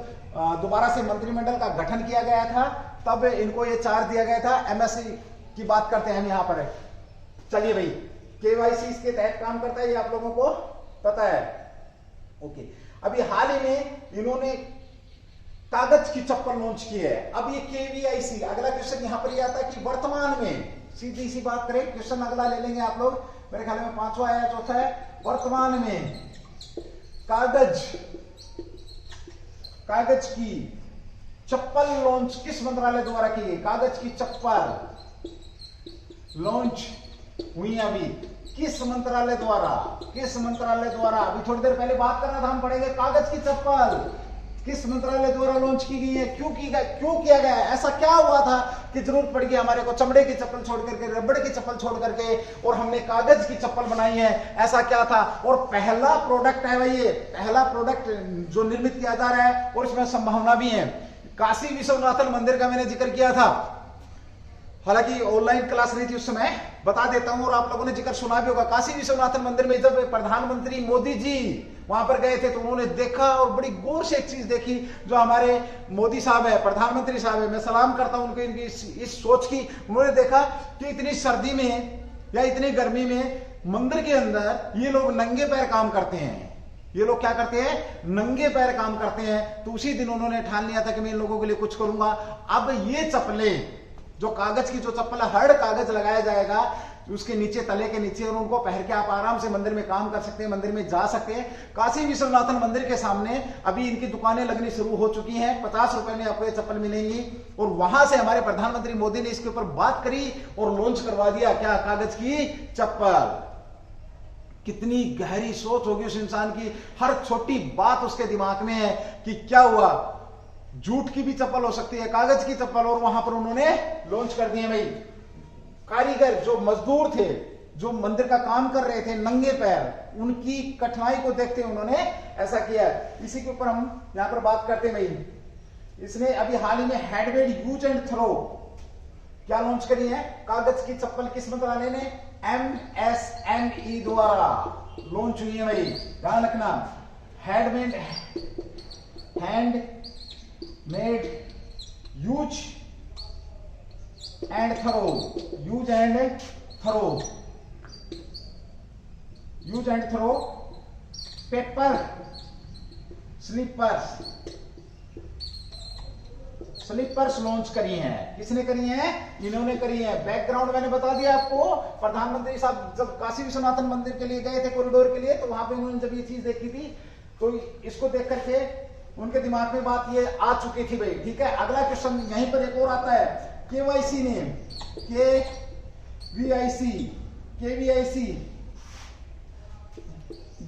दोबारा से मंत्रिमंडल का गठन किया गया था तब इनको ये चार्ज दिया गया था। MSE की बात करते हैं हम यहां पर। चलिए भाई, KYC इसके तहत काम करता है, ये आप लोगों को पता है। ओके, अभी हाल ही में इन्होंने कागज की चप्पल लॉन्च की है। अब ये KVIC, अगला क्वेश्चन यहां पर ये आता है कि वर्तमान में, सीधी सी बात करें, क्वेश्चन अगला ले लेंगे आप लोग, मेरे ख्याल में 5वां या चौथा है। वर्तमान में कागज की चप्पल लॉन्च किस मंत्रालय द्वारा की गई? कागज की चप्पल लॉन्च हुई अभी किस मंत्रालय द्वारा? अभी थोड़ी देर पहले बात कर रहा था, हम पढ़ेंगे कागज की चप्पल किस मंत्रालय द्वारा लॉन्च की गई है, क्यों किया गया है, ऐसा क्या हुआ था कि जरूरत पड़ गई हमारे को चमड़े की चप्पल छोड़ करके, रबड़ की चप्पल छोड़ करके, और हमने कागज की चप्पल बनाई है, ऐसा क्या था? और पहला प्रोडक्ट है भाई, ये पहला प्रोडक्ट जो निर्मित किया जा रहा है, और इसमें संभावना भी है। काशी विश्वनाथन मंदिर का मैंने जिक्र किया था, हालांकि ऑनलाइन क्लास नहीं थी उस समय, बता देता हूं, और आप लोगों ने जिक्र सुना भी होगा। काशी विश्वनाथन मंदिर में जब प्रधानमंत्री मोदी जी वहां पर गए थे तो उन्होंने देखा, और बड़ी गौर से एक चीज देखी, जो हमारे मोदी साहब है, प्रधानमंत्री साहब है, मैं सलाम करता हूं उनकी इस सोच की। उन्होंने देखा कि इतनी सर्दी में या इतनी गर्मी में मंदिर के अंदर ये लोग नंगे पैर काम करते हैं। ये लोग क्या करते हैं? नंगे पैर काम करते हैं। तो उसी दिन उन्होंने ठान लिया था कि मैं इन लोगों के लिए कुछ करूंगा। अब ये चप्पलें, जो कागज की जो चप्पल है, हर कागज लगाया जाएगा उसके नीचे, तले के नीचे, और उनको पहन के आप आराम से मंदिर में काम कर सकते हैं, मंदिर में जा सकते हैं। काशी विश्वनाथन मंदिर के सामने अभी इनकी दुकानें लगनी शुरू हो चुकी हैं। 50 रुपए में आपको ये चप्पल मिलेंगी, और वहां से हमारे प्रधानमंत्री मोदी ने इसके ऊपर बात करी और लॉन्च करवा दिया। क्या? कागज की चप्पल। कितनी गहरी सोच होगी उस इंसान की, हर छोटी बात उसके दिमाग में है कि क्या हुआ, जूट की भी चप्पल हो सकती है, कागज की चप्पल, और वहां पर उन्होंने लॉन्च कर दिए भाई। कारीगर जो मजदूर थे, जो मंदिर का काम कर रहे थे नंगे पैर, उनकी कठिनाई को देखते हुए उन्होंने ऐसा किया। इसी के ऊपर हम यहां पर बात करते हैं भाई। इसने अभी हाल ही में हैंडमेड यूज एंड थ्रो क्या लॉन्च करी है? कागज की चप्पल किस मंत्रालय ने? MSME द्वारा लॉन्च हुई है भाई, ध्यान रखना। Handmade use and throw paper slippers launch करी हैं। किसने करी हैं? इन्होंने करी हैं। बैकग्राउंड मैंने बता दिया आपको। प्रधानमंत्री साहब जब काशी विश्वनाथन मंदिर के लिए गए थे, कॉरिडोर के लिए, तो वहां पे उन्होंने जब ये चीज देखी थी, तो इसको देख करके उनके दिमाग में बात ये आ चुकी थी भाई। ठीक है, अगला क्वेश्चन यहीं पर एक और आता है। KYC ने KVIC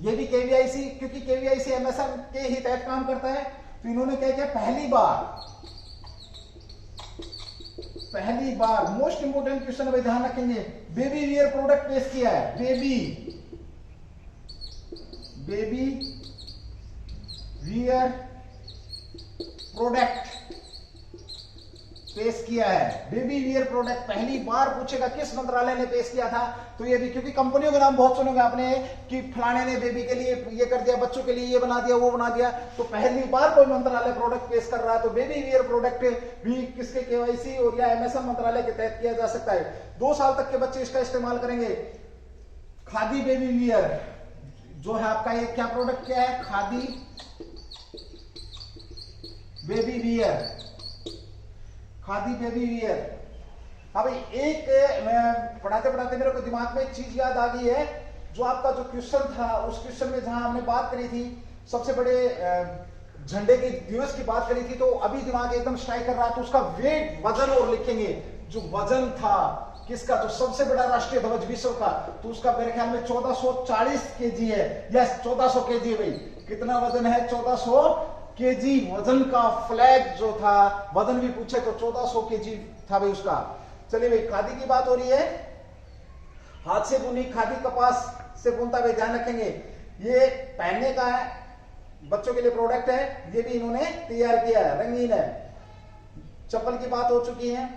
ये भी केवीआईसी, क्योंकि केवीआईसी एमएसएम के ही तहत काम करता है, तो इन्होंने क्या किया, पहली बार मोस्ट इंपोर्टेंट क्वेश्चन है, ध्यान रखेंगे, बेबी वियर प्रोडक्ट पेश किया है। बेबी वियर प्रोडक्ट पेश किया है। बेबी वियर प्रोडक्ट पहली बार पूछेगा किस मंत्रालय ने पेश किया था, तो ये भी, क्योंकि कंपनियों के नाम बहुत सुनोगे आपने कि फलाने ने बेबी के लिए ये कर दिया, बच्चों के लिए ये बना दिया, वो बना दिया, तो पहली बार कोई मंत्रालय प्रोडक्ट पेश कर रहा है, तो बेबी वियर प्रोडक्ट भी किसके केवाईसी और या एमएसएम मंत्रालय के तहत किया जा सकता है। 2 साल तक के बच्चे इसका इस्तेमाल करेंगे। खादी बेबी वियर जो है आपका, ये क्या प्रोडक्ट क्या है, khadi baby wear, khadi baby wear. अब एक पढ़ाते पढ़ाते मेरे को दिमाग में एक चीज याद आ गई है, जो आपका जो क्वेश्चन था, उस क्वेश्चन में जहां हमने बात करी थी सबसे बड़े झंडे के दिवस की बात करी थी, तो अभी दिमाग एकदम स्ट्राइक कर रहा है, तो उसका वेट, वजन और लिखेंगे। जो वजन था किसका, जो सबसे बड़ा राष्ट्रीय ध्वज विश्व का, तो उसका मेरे ख्याल में 1440 केजी है। यस, 1400 केजी है भाई। कितना वजन है, 1400 केजी वजन का फ्लैग जो था, वजन भी पूछे तो 1400 केजी था भाई उसका। चलिए भाई, खादी की बात हो रही है, हाथ से बुनी खादी कपास से बुनता भाई, ध्यान रखेंगे। ये पहनने का है, बच्चों के लिए प्रोडक्ट है, ये भी इन्होंने तैयार किया है, रंगीन है। चप्पल की बात हो चुकी है।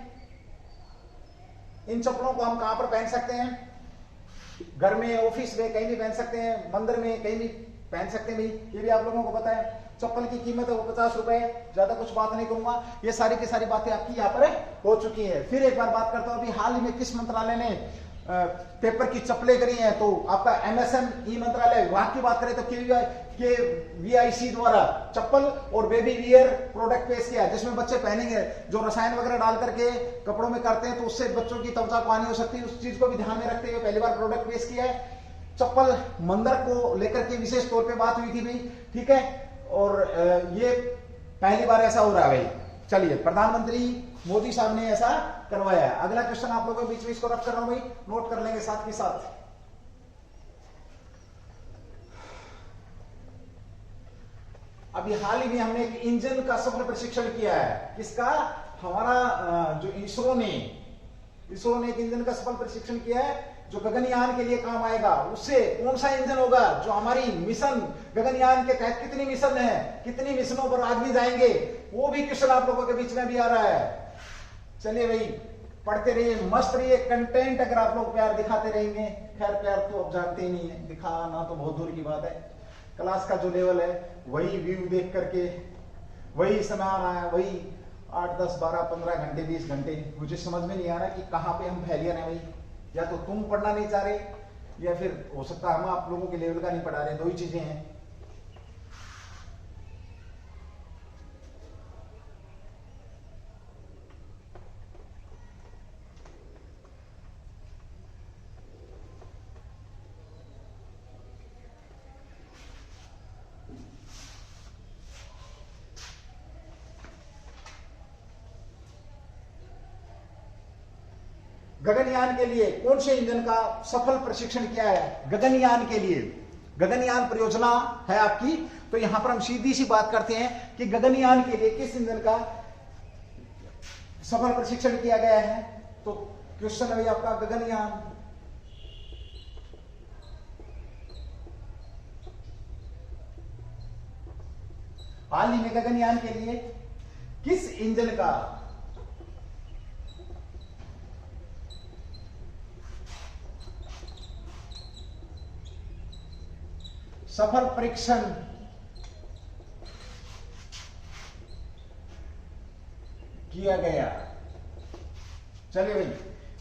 इन चप्पलों को हम कहां पर पहन सकते हैं, घर में, ऑफिस में, कहीं भी पहन सकते हैं, मंदिर में कहीं भी पहन सकते हैं भाई, ये भी आप लोगों को पता है। चप्पल की कीमत है वो 50 रुपए, ज्यादा कुछ बात नहीं करूंगा, ये सारी की सारी बातें आपकी यहाँ पर हो चुकी है। फिर एक बार बात करता हूं, अभी हाल ही में किस मंत्रालय ने पेपर की चप्पलें करी हैं, तो आपका एमएसएमई मंत्रालय, वहां की बात करें तो केवीआईसी द्वारा चप्पल और बेबी वियर प्रोडक्ट पेश किया, जिसमें बच्चे पहनेंगे, जो रसायन वगैरह डाल करके कपड़ों में करते हैं, तो उससे बच्चों की त्वचा को हानि हो सकती है, उस चीज को भी ध्यान में रखते हुए पहली बार प्रोडक्ट पेश किया है। चप्पल मंदिर को लेकर के विशेष तौर पे बात हुई थी भाई, ठीक है, और ये पहली बार ऐसा हो रहा है भाई। चलिए, प्रधानमंत्री मोदी साहब ने ऐसा करवाया है। अगला क्वेश्चन आप लोगों के बीच में इसको रख कर रहा हूं भाई, नोट कर लेंगे साथ के साथ। अभी हाल ही में हमने एक इंजन का सफल प्रशिक्षण किया है, किसका, हमारा जो इसरो ने एक इंजन का सफल प्रशिक्षण किया है, जो गगनयान के लिए काम आएगा। उससे कौन सा इंजन होगा, जो हमारी मिशन, गगनयान के तहत कितनी मिशन है, कितनी मिशनों पर आदमी जाएंगे, वो भी क्वेश्चन आप लोगों के बीच में भी आ रहा है। चलिए भाई, पढ़ते रहिए, मस्त रहिए, कंटेंट अगर आप लोग प्यार दिखाते रहेंगे, खैर प्यार तो अब जानते ही नहीं है, दिखाना तो बहुत दूर की बात है। क्लास का जो लेवल है, वही व्यू देख करके वही समय आ रहा है, वही 8, 10, 12, 15 घंटे, 20 घंटे, मुझे समझ में नहीं आ रहा कि कहाँ पे हम फेलियर हैं भाई। या तो तुम पढ़ना नहीं चाह रहे, या फिर हो सकता है हम आप लोगों के लेवल का नहीं पढ़ा रहे, दो ही चीजें हैं। गगनयान के लिए कौन से इंजन का सफल प्रशिक्षण किया है, गगनयान के लिए, गगनयान परियोजना है आपकी, तो यहां पर हम सीधी सी बात करते हैं कि गगनयान के लिए किस इंजन का सफल प्रशिक्षण किया गया है। तो क्वेश्चन है आपका गगनयान, हाल ही में गगनयान के लिए किस इंजन का सफल परीक्षण किया गया। चलिए भाई,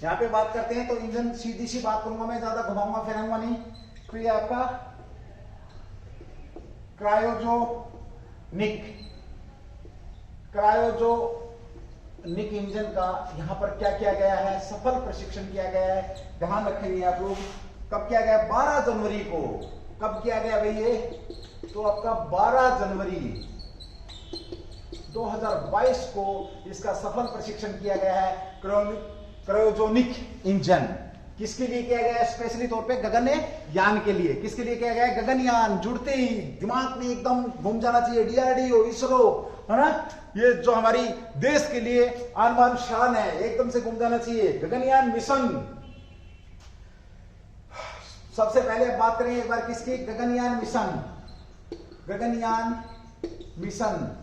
यहां पे बात करते हैं, तो इंजन सीधी सी बात करूंगा मैं, ज्यादा घुमाऊंगा फिराऊंगा नहीं। तो ये आपका क्रायोजोनिक इंजन का यहां पर क्या किया गया है, सफल प्रशिक्षण किया गया है। ध्यान रखेंगे आप लोग, कब किया गया, 12 जनवरी को। कब किया गया भाई ये, तो आपका 12 जनवरी 2022 को इसका सफल प्रशिक्षण किया गया है, क्रायोजोनिक इंजन। किसके लिए किया गया है? स्पेशली तौर पे गगनयान के लिए। किसके लिए किया गया है? गगनयान। जुड़ते ही दिमाग में एकदम घूम जाना चाहिए, डीआरडीओ, इसरो, है ना, ये जो हमारी देश के लिए आन बान शान है, एकदम से घूम जाना चाहिए। गगनयान मिशन, सबसे पहले अब बात करेंगे एक बार किसकी? Gaganyaan mission. Gaganyaan mission,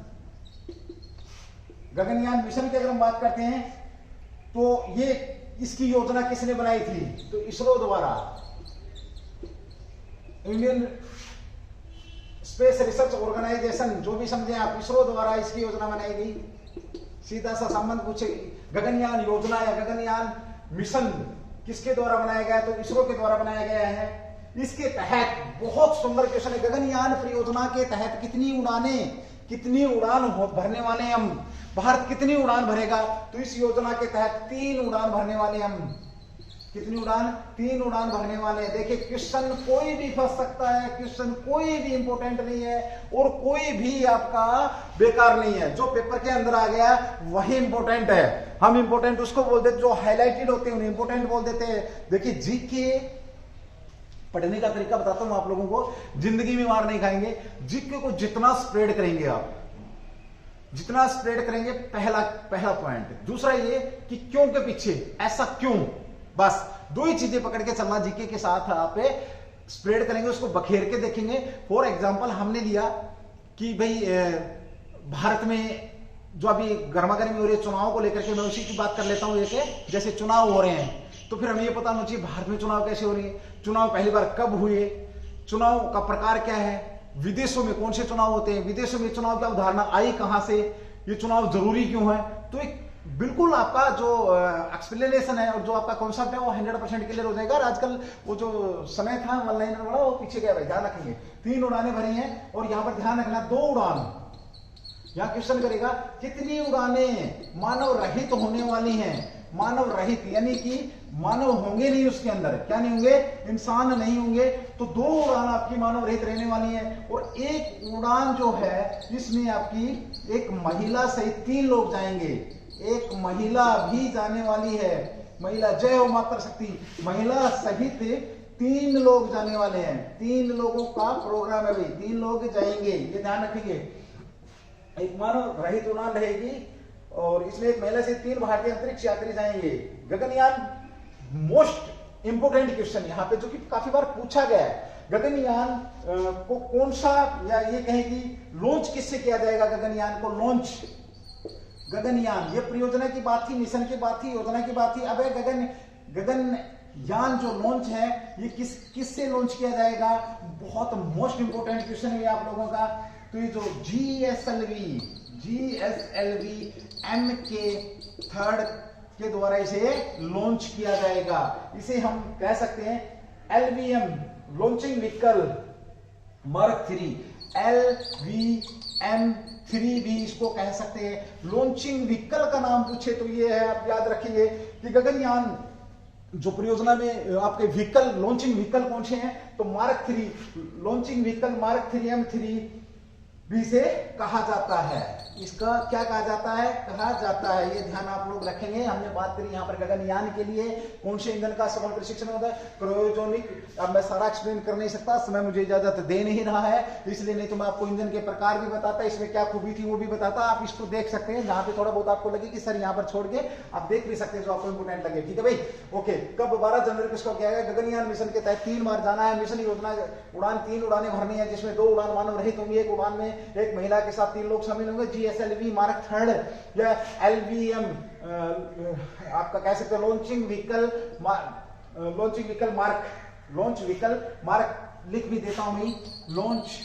Gaganyaan mission की अगर हम बात करते हैं तो ये इसकी योजना किसने बनाई थी? तो इसरो द्वारा, इंडियन स्पेस रिसर्च ऑर्गेनाइजेशन, जो भी समझे आप, इसरो द्वारा इसकी योजना बनाई गई। सीधा सा संबंध पूछे, गगनयान योजना या गगनयान मिशन किसके द्वारा बनाया गया? तो इसरो के द्वारा बनाया गया है। इसके तहत बहुत सुंदर क्वेश्चन है, गगनयान परियोजना के तहत कितनी उड़ान भरने वाले हम? भारत कितनी उड़ान भरेगा? तो इस योजना के तहत 3 उड़ान भरने वाले हम। कितनी उड़ान? 3 उड़ान भरने वाले हैं। देखिए क्वेश्चन कोई भी फंस सकता है, क्वेश्चन कोई भी इंपॉर्टेंट नहीं है और कोई भी आपका बेकार नहीं है। जो पेपर के अंदर आ गया वही इंपॉर्टेंट है। हम इंपॉर्टेंट उसको बोल देते, जो हाईलाइटेड होते हैं उन्हें इंपॉर्टेंट बोल देते हैं। देखिए जीके पढ़ने का तरीका बताता हूं आप लोगों को, जिंदगी में मार नहीं खाएंगे। जीके को जितना स्प्रेड करेंगे आप, जितना स्प्रेड करेंगे, पहला पॉइंट। दूसरा ये कि क्यों के पीछे, ऐसा क्यों, बस 2 ही चीजें पकड़ के चलना। जीके के साथ आप स्प्रेड करेंगे, उसको बखेर के देखेंगे। फॉर एग्जांपल हमने लिया कि भाई भारत में जो अभी गर्मागर्मी हो रही है चुनाव को लेकर के, मैं उसी की बात कर लेता हूं। जैसे चुनाव हो रहे हैं तो फिर हमें ये पता होना चाहिए भारत में चुनाव कैसे हो रही है, चुनाव पहली बार कब हुए, चुनाव का प्रकार क्या है, विदेशों में कौन से चुनाव होते हैं, विदेशों में चुनाव की अवधारणा आई कहां से, ये चुनाव जरूरी क्यों है। तो एक बिल्कुल आपका जो एक्सप्लेनेशन है और जो आपका कॉन्सेप्ट है वो 100% क्लियर हो जाएगा। और आजकल वो जो समय था ऑनलाइन में बड़ा, वो पीछे गया भाई, ध्यान रखेंगे। 3 उड़ानें भरी हैं और यहां पर ध्यान रखना 2 उड़ान। यहां क्वेश्चन करेगा कितनी उड़ानें मानव रहित होने वाली हैं। मानव रहित यानी कि मानव होंगे नहीं उसके अंदर, क्या नहीं होंगे? इंसान नहीं होंगे। तो 2 उड़ान आपकी मानव रहित रहने वाली है। और एक उड़ान जो है इसमें आपकी एक महिला सहित 3 लोग जाएंगे। एक महिला भी जाने वाली है, महिला, जय हो मातृ शक्ति, महिला सहित 3 लोग जाने वाले हैं। 3 लोगों का प्रोग्राम है भाई, 3 लोग जाएंगे, ये ध्यान रखिए। एक मानव रहित उड़ान रहेगी और इसमें एक महिला से 3 भारतीय अंतरिक्ष यात्री जाएंगे। गगनयान मोस्ट इंपोर्टेंट क्वेश्चन यहां पे जो कि काफी बार पूछा गया है। गगनयान को कौन सा, या ये कहें कि लॉन्च किससे किया जाएगा? गगनयान को लॉन्च, गगनयान, ये परियोजना की बात थी, मिशन की बात थी, योजना की बात थी। अब गगनयान जो लॉन्च है ये किससे लॉन्च किया जाएगा? बहुत मोस्ट इंपोर्टेंट क्वेश्चन है आप लोगों का। तो ये जो GSLV MK3 के द्वारा इसे लॉन्च किया जाएगा। इसे हम कह सकते हैं LVM, launching vehicle mark 3, LVM3 भी इसको कह सकते हैं। लॉन्चिंग व्हीकल का नाम पूछे तो ये है, आप याद रखिए कि गगनयान जो परियोजना में आपके व्हीकल, लॉन्चिंग व्हीकल कौन से हैं? तो mark 3, launching vehicle mark 3 M3 भी से कहा जाता है। इसका क्या कहा जाता है? कहा जाता है, ये ध्यान आप लोग रखेंगे। हमने बात करी यहाँ पर गगनयान के लिए कौन से ईंधन का समान प्रशिक्षण होता है, क्रायोजेनिक। अब मैं सारा एक्सप्लेन कर नहीं सकता, समय मुझे इजाजत दे नहीं रहा है, इसलिए नहीं तो मैं आपको ईंधन के प्रकार भी बताता, इसमें क्या खूबी थी वो भी बताता। आप इसको देख सकते हैं, जहां पे थोड़ा बहुत आपको लगे कि सर यहाँ पर छोड़ के आप देख भी सकते हैं जो आपको इंपोर्टेंट लगे। ठीक है भाई, ओके। कब? 12 जनवरी को इसको किया गया। गगनयान मिशन के तहत 3 बार जाना है। मिशन योजना उड़ान 3 उड़ानें भरनी है, जिसमें 2 उड़ान मानव रहित होंगी। एक उड़ान में एक महिला के साथ 3 लोग शामिल होंगे। GSLV मार्क 3 या LVM आपका कह सकते हो लॉन्चिंग व्हीकल मार्क लिख भी देता हूं मैं, लॉन्च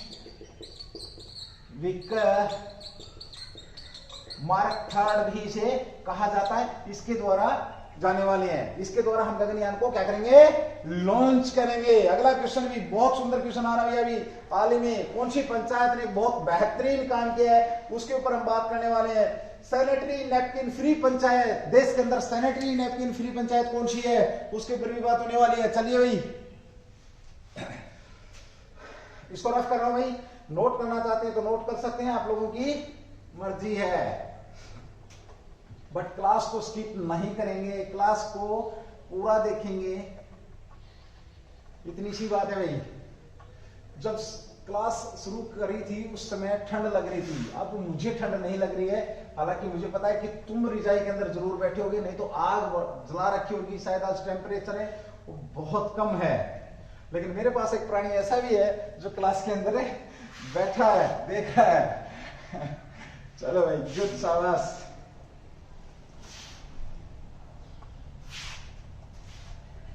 व्हीकल मार्क 3 भी इसे कहा जाता है। इसके द्वारा जाने वाले हैं, इसके द्वारा हम गगनयान को क्या करेंगे? लॉन्च करेंगे। अगला क्वेश्चन भी बहुत सुंदर क्वेश्चन आ रहा है अभी हाल ही में। कौन सी पंचायत ने बहुत बेहतरीन काम किया है उसके ऊपर हम बात करने वाले हैं। सैनिटरी नैपकिन फ्री पंचायत, देश के अंदर सैनिटरी नैपकिन फ्री पंचायत कौन सी है उसके ऊपर भी बात होने वाली है। चलिए भाई, इसको रफ कर रहा हूं भाई, नोट करना चाहते हैं तो नोट कर सकते हैं, आप लोगों की मर्जी है। बट क्लास को स्किप नहीं करेंगे, क्लास को पूरा देखेंगे। इतनी सी बात है भाई, जब क्लास शुरू करी थी उस समय ठंड लग रही थी, अब मुझे ठंड नहीं लग रही है। हालांकि मुझे पता है कि तुम रिजाई के अंदर जरूर बैठे होगे, नहीं तो आग जला रखी होगी। शायद आज टेम्परेचर है वो बहुत कम है, लेकिन मेरे पास एक प्राणी ऐसा भी है जो क्लास के अंदर बैठा है, देख रहा है। चलो भाई, गुड, शाबाश।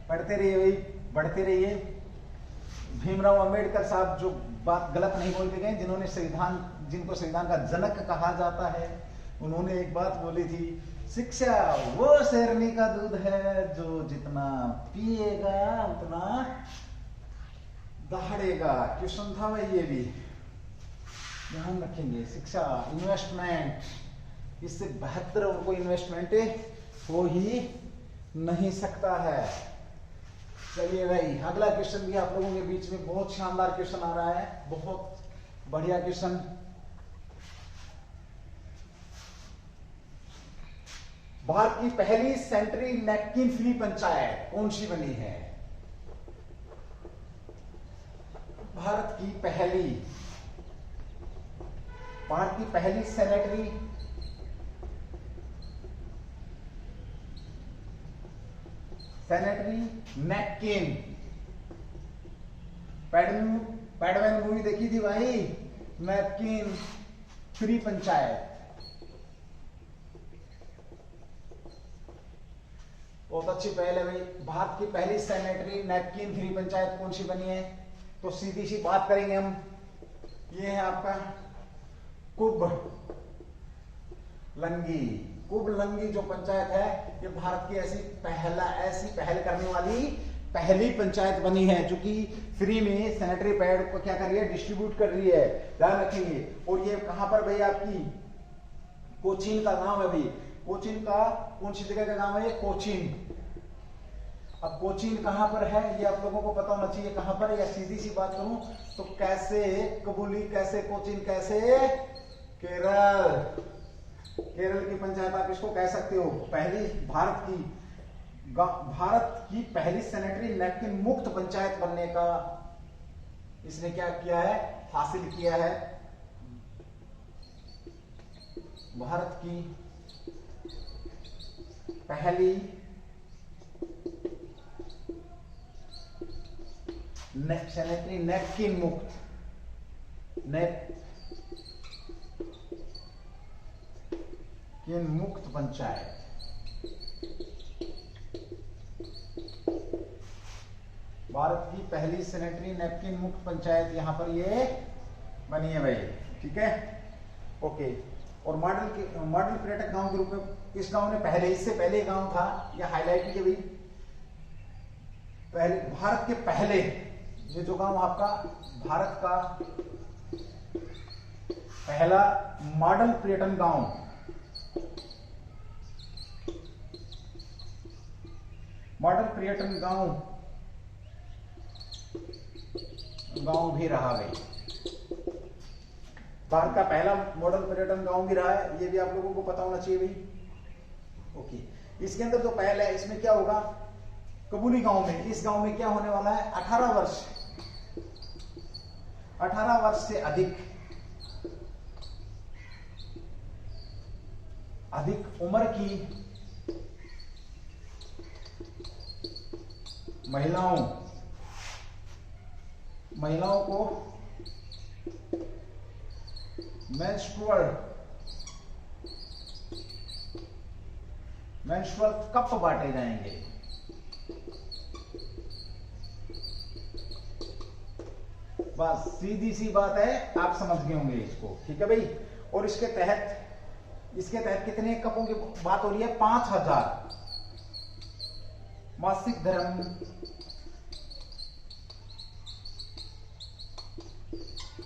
पढ़ते रहिए भाई, बढ़ते रहिए। भीमराव अंबेडकर साहब जो बात गलत नहीं बोल के गए, जिन्होंने संविधान, जिनको संविधान का जनक कहा जाता है, उन्होंने एक बात बोली थी, शिक्षा वो शेरनी का दूध है जो जितना पिएगा उतना दहाड़ेगा। क्वेश्चन था भाई, ये भी ध्यान रखेंगे। शिक्षा इन्वेस्टमेंट, इससे बेहतर और कोई इन्वेस्टमेंट हो ही नहीं सकता है। चलिए भाई, अगला क्वेश्चन भी आप लोगों के बीच में बहुत शानदार क्वेश्चन आ रहा है, बहुत बढ़िया क्वेश्चन। भारत की पहली सैनिटरी नैपकिन फ्री पंचायत कौन सी बनी है? भारत की पहली सैनिटरी नैपकिन, पैडमैन मूवी देखी थी भाई, नैपकिन फ्री पंचायत। बहुत अच्छी पहल है भाई। भारत की पहली सैनिटरी नैपकिन फ्री पंचायत कौन सी बनी है? तो सीधी सी बात करेंगे हम, ये है आपका कुबलंगी जो पंचायत है, ये भारत की ऐसी पहल करने वाली पहली पंचायत बनी है जो कि फ्री में सैनिटरी पैड को क्या कर रही है, डिस्ट्रीब्यूट कर रही है। ध्यान रखेंगे। और ये कहां पर भाई, आपकी कोचीन का गांव है भाई। कोचीन का कौन सी जगह का गांव है? कोचीन। अब कोचीन कहां पर है ये आप लोगों को पता होना चाहिए, कहां पर है। या सीधी सी बात करूं तो कैसे कबूली, कैसे कोचीन, कैसे केरल की पंचायत आप इसको कह सकते हो। पहली भारत की पहली सैनिटरी नैपकिन मुक्त पंचायत बनने का इसने क्या किया है, हासिल किया है। भारत की पहली सैनिटरी नैपकिन मुक्त पंचायत। भारत की पहली सैनिटरी नैपकिन मुक्त पंचायत यहां पर ये बनी है भाई, ठीक है, ओके। और मॉडल पर्यटक गांव के रूप में इस गांव ने इससे पहले गांव था, ये हाईलाइट किया भाई। पहले भारत के पहले ये जो गांव आपका भारत का पहला मॉडल पर्यटन गांव, गांव भी रहा भाई। भारत का पहला मॉडल पर्यटन गांव भी रहा है, ये भी आप लोगों को पता होना चाहिए भाई, ओके। इसके अंदर जो पहल है, इसमें क्या होगा, कबूली गांव में, इस गांव में क्या होने वाला है, 18 वर्ष से अधिक उम्र की महिलाओं को मेंस्ट्रुअल कप बांटे जाएंगे। बस सीधी सी बात है, आप समझ गए होंगे इसको, ठीक है भाई। और इसके तहत कितने कपों की बात हो रही है, 5000 मासिक धर्म